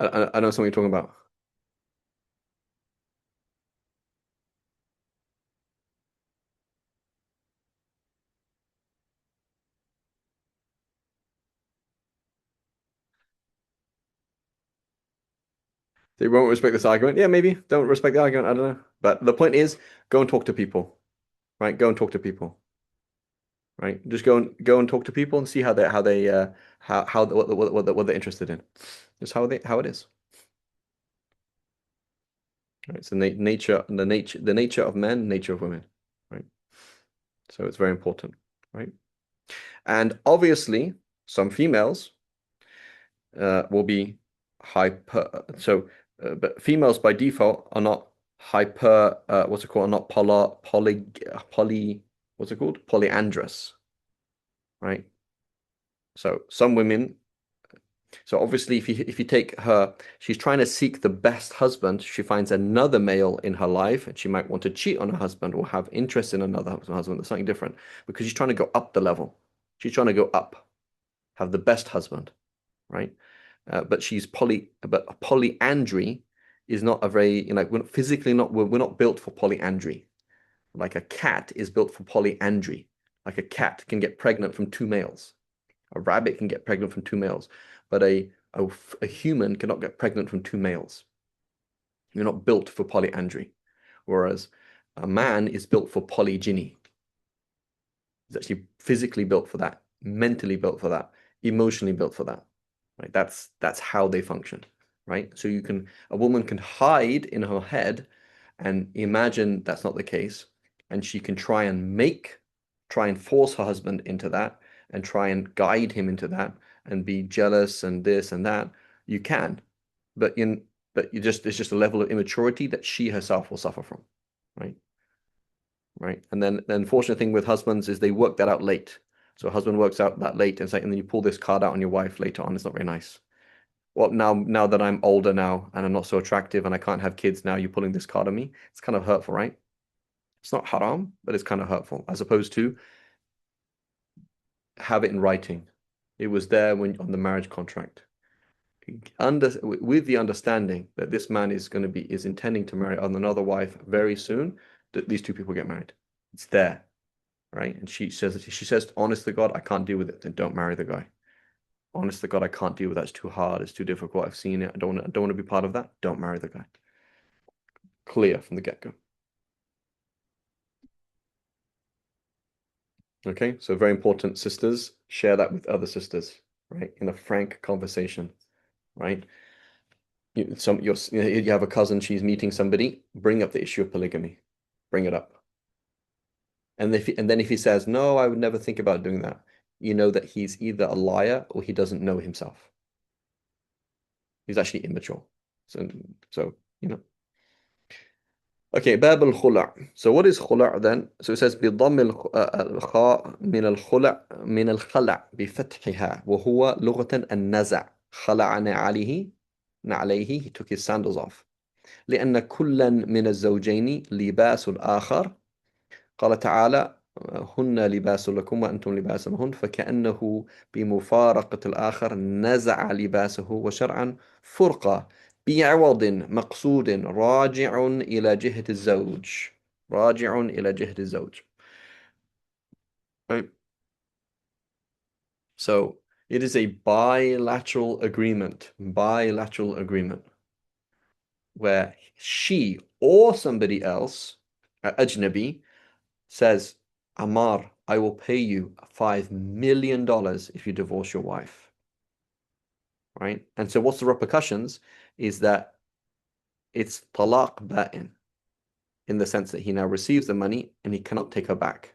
I know something you're talking about. They won't respect this argument. Yeah, maybe don't respect the argument. I don't know. But the point is, go and talk to people. right? Go and talk to people, right? Just go and talk to people and see how what they're interested in. Just how it is. Right? So the nature of men, nature of women, right? So it's very important, right? And obviously, some females will be hyper. But females by default are not hyper. What's it called? Are not poly. What's it called? Polyandrous, right? So some women. So obviously, if you take her, she's trying to seek the best husband. She finds another male in her life, and she might want to cheat on her husband or have interest in another husband. That's something different because she's trying to go up the level. She's trying to go up, have the best husband, right? But polyandry is not a very, we're not physically not we're not built for polyandry. Like a cat is built for polyandry. Like a cat can get pregnant from two males. A rabbit can get pregnant from two males, but a human cannot get pregnant from two males. You're not built for polyandry, whereas a man is built for polygyny. He's actually physically built for that, mentally built for that, emotionally built for that. Right? That's how they function. Right? So a woman can hide in her head and imagine that's not the case, and she can try and force her husband into that, and try and guide him into that, and be jealous and this and that. You can, but there's just a level of immaturity that she herself will suffer from. Right? Right? And then the unfortunate thing with husbands is they work that out late. So a husband works out that late, and then you pull this card out on your wife later on. It's not very nice. Well, now that I'm older now and I'm not so attractive and I can't have kids now, you're pulling this card on me. It's kind of hurtful, right? It's not haram, but it's kind of hurtful, as opposed to have it in writing. It was there when on the marriage contract. With the understanding that this man is intending to marry another wife very soon, that these two people get married. It's there, right? And she says, honest to God, I can't deal with it. Then don't marry the guy. Honest to God, I can't deal with that. It's too hard. It's too difficult. I've seen it. I don't want to be part of that. Don't marry the guy. Clear from the get-go. Okay, so very important, sisters. Share that with other sisters, right? In a frank conversation, right? You have a cousin, she's meeting somebody, bring up the issue of polygamy. Bring it up. And then if he says, no, I would never think about doing that, you know that he's either a liar or he doesn't know himself. He's actually immature. So Okay, باب الخلع. So what is خلع then? So it says بضم الخاء من الخلع من الخلع بفتحها وهو لغة النزع خلع نعليه he took his sandals off لأن كلا من الزوجين لباس الآخر قال تعالى هن لباس لكم وأنتم لباس لهن فكأنه بمفارقة الآخر نزع لباسه وشرعا فرقة بعوض مقصود راجع إلى جهة الزوج راجع إلى جهة الزوج. Right? So it is a bilateral agreement where she or somebody else, ajnabi, says, Amar, I will pay you $5 million if you divorce your wife. Right? And so what's the repercussions is that it's talaq ba'in, in the sense that he now receives the money and he cannot take her back.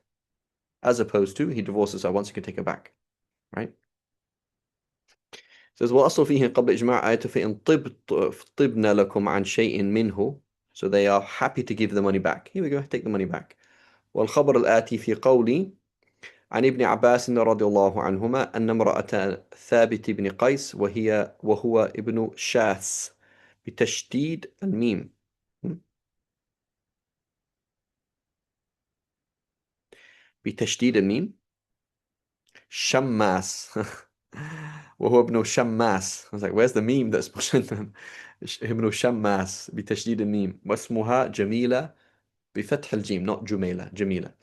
As opposed to he divorces her once he can take her back. Right? It says وأصل فيه قبل إجماع آية فإن طبن لكم عن شيء منه. So they are happy to give the money back. Here we go, take the money back. والخبر الآتي في قولي عن ابن عباس رضي الله عنهما أن امرأة ثابت بن قيس وهو ابن شاس بتشديد الميم بتشديد الميم شماس وهو ابن شماس. I was like, where's the meme that's pushing them? ابن شماس بتشديد الميم واسمها جميلة بفتح الجيم not جميلة جميلة.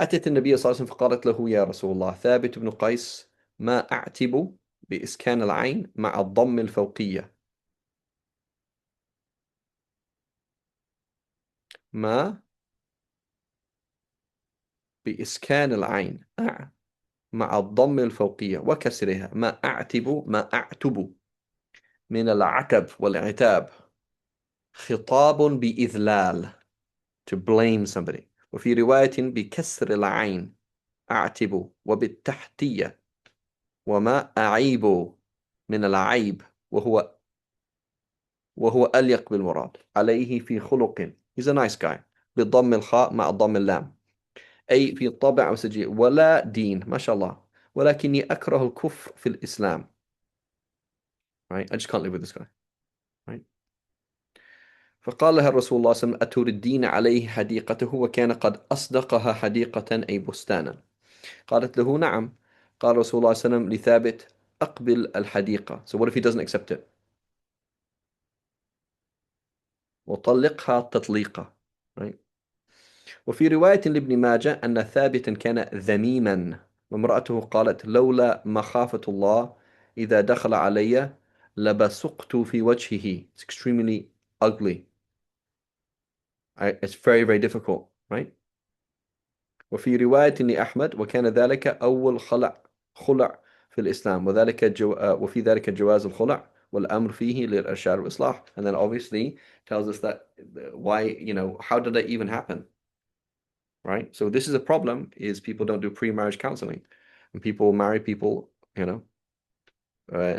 أتت النبي صلى الله عليه وسلم فقالت له يا رسول الله ثابت بن قيس ما أعتب بإسكان العين مع الضم الفوقية ما بإسكان العين مع الضم الفوقية وكسرها ما أعتب من العتب والعتاب خطاب بإذلال to blame somebody. وفي رواية بكسر العين أعتب وبالتحتية وما أعيب من العيب وهو أليق بالمراد عليه في خلق he's a nice guy بضم الخاء مع ضم اللام أي في طبع وسجية ولا دين ما شاء الله ولكني أكره الكفر في الإسلام right I just can't live with this guy right فقال لها الرسول الله صلى الله عليه وسلم أتردين عليه حديقته وكان قد أصدقها حديقة أي بستانا قالت له نعم قال رسول الله صلى الله عليه وسلم لثابت أقبل الحديقة so what if he doesn't accept it وطلقها تطليقة right وفي رواية لابن ماجه أن ثابتا كان ذميما وامرأته قالت لولا مخافة الله إذا دخل علي لبصقت في وجهه it's extremely ugly it's very very difficult right وفي رواية لأحمد وكان ذلك أول خلع في الإسلام وفي ذلك جواز الخلع والأمر فيه للإرشاد والإصلاح and then obviously tells us that why how did that even happen right so this is a problem is people don't do pre-marriage counseling and people marry people in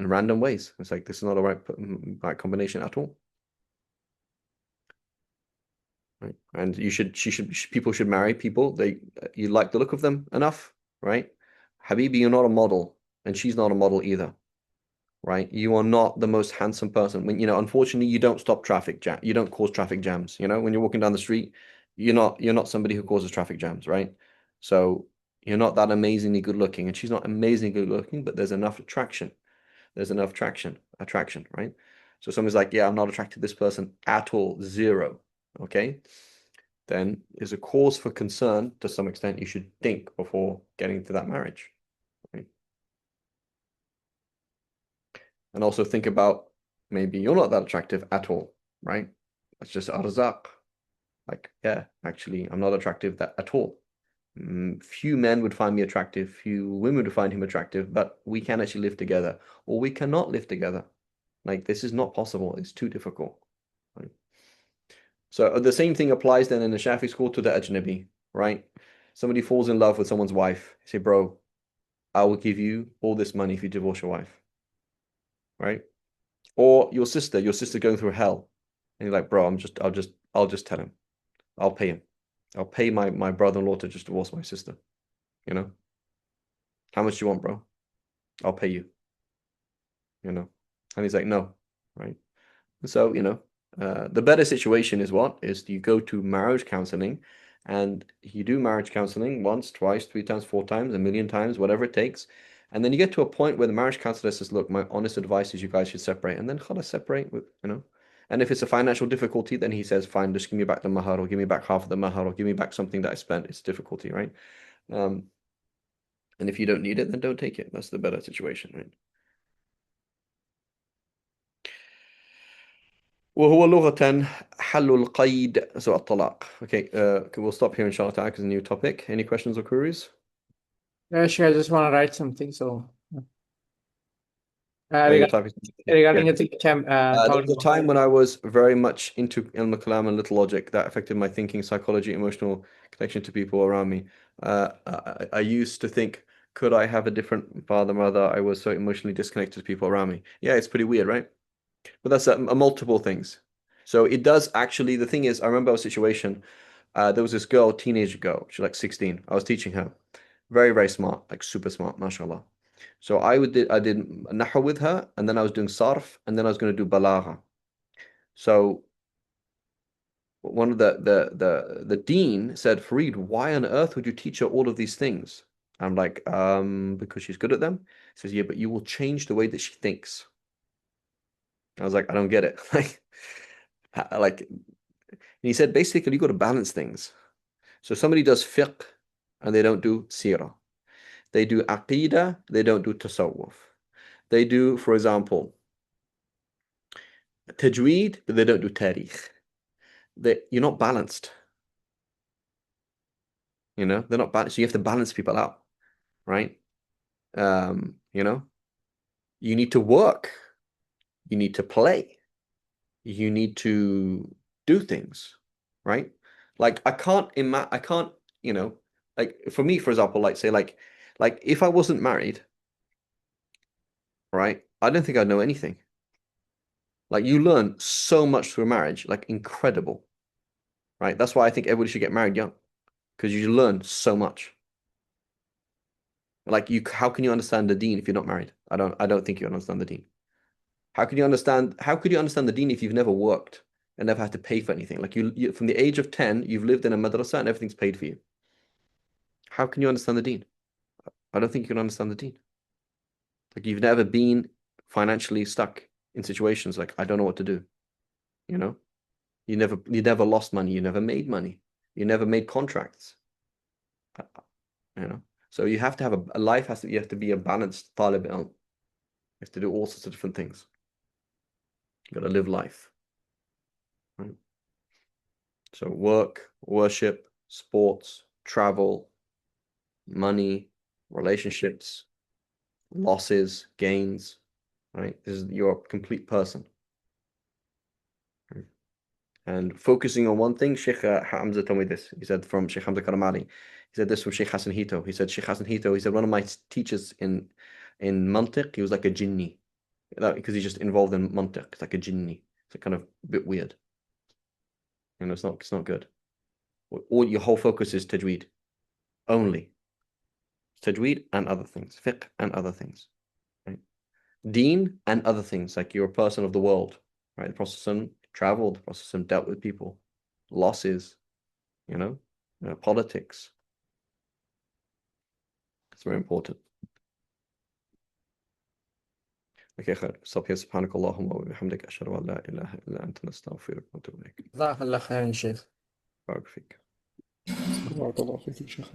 random ways it's like this is not a right combination at all right and people should marry people you like the look of them enough right Habibi you're not a model and she's not a model either right you are not the most handsome person when unfortunately you don't stop traffic jam you don't cause traffic jams when you're walking down the street you're not somebody who causes traffic jams right so you're not that amazingly good looking and she's not amazingly good looking but there's enough attraction right so someone's like yeah I'm not attracted to this person at all zero okay then is a cause for concern to some extent you should think before getting to that marriage right and also think about maybe you're not that attractive at all right that's just arzaq like yeah actually I'm not attractive at all few men would find me attractive few women would find him attractive but we can actually live together or we cannot live together like this is not possible it's too difficult right? So the same thing applies then in the Shafi school to the ajnabi, right? Somebody falls in love with someone's wife. You say, bro, I will give you all this money if you divorce your wife, right? Or your sister going through hell, and you're like, bro, I'll just tell him, I'll pay him, I'll pay my brother-in-law to just divorce my sister, how much do you want, bro? I'll pay you, and he's like, no, right? So the better situation is what is you go to marriage counseling and you do marriage counseling once, twice, 3 times, 4 times, 1,000,000 times, whatever it takes. And then you get to a point where the marriage counselor says, look, my honest advice is you guys should separate. And then khalas, separate with. And if it's a financial difficulty, then he says, fine, just give me back the mahar or give me back half of the mahar or give me back something that I spent. It's difficulty, right? And if you don't need it, then don't take it. That's the better situation, right? وهو لغة حل القيد so الطلاق. Okay, we'll stop here inshallah ta'ala because it's a new topic. Any questions or queries? Sure, I just want to write something. So, You're typing something. regarding Yeah. it, There was a time when I was very much into ilm kalam and little logic that affected my thinking, psychology, emotional connection to people around me. I used to think, could I have a different father, mother? I was so emotionally disconnected to people around me. Yeah, it's pretty weird, right? But that's multiple things. So it does actually, the thing is, I remember a situation, there was this girl, teenage girl, she's like 16. I was teaching her. Very, very smart, like super smart, mashallah. So I did nahu with her, and then I was doing sarf, and then I was going to do balagha. So one of the dean said, Farid, why on earth would you teach her all of these things? I'm like, because she's good at them. He says, yeah, but you will change the way that she thinks. I was like, I don't get it. Like, and he said, basically, you got to balance things. So somebody does fiqh and they don't do sirah. They do aqidah, they don't do tasawwuf. They do, for example, tajweed, but they don't do tarikh. You're not balanced. You know, they're not balanced. So you have to balance people out, right? You know, you need to work, you need to play, you need to do things, right? Like I can't, you know, like for me, for example, like say like if I wasn't married, right? I don't think I'd know anything. Like you learn so much through marriage, like incredible, right? That's why I think everybody should get married young, because you learn so much. Like how can you understand the deen if you're not married? I don't think you understand the deen. How could you understand the deen if you've never worked and never had to pay for anything? Like you from the age of 10, you've lived in a madrasa and everything's paid for you. How can you understand the deen? I don't think you can understand the deen. Like you've never been financially stuck in situations like I don't know what to do. You know? You never lost money, you never made money, you never made contracts. You know? So you have to have a life you have to be a balanced talib ilm. You have to do all sorts of different things. You got to live life. Right? So work, worship, sports, travel, money, relationships, losses, gains, right? You're a complete person. Right? And focusing on one thing, Sheikh Hamza told me this. He said from Sheikh Hamza Karamali. He said this from Sheikh Hassan Hito. He said Sheikh Hassan Hito, he said one of my teachers in Mantiq, he was like a jinni. Because he's just involved in Mantiq. It's like a jinni. It's kind of a bit weird. You know, it's not good. All your whole focus is tajweed. Only. Tajweed and other things. Fiqh and other things. Right? Deen and other things. Like you're a person of the world. Right? The Prophet traveled. The Prophet dealt with people. Losses. You know? Politics. It's very important. Okay, خير. Stop here. سبحانك اللهم وبحمدك أشهد أن لا إله إلا أنت نستغفرك ونتوب إليك. جزاك الله خيرا شيخ. بارك فيك. بارك الله فيك يا شيخ.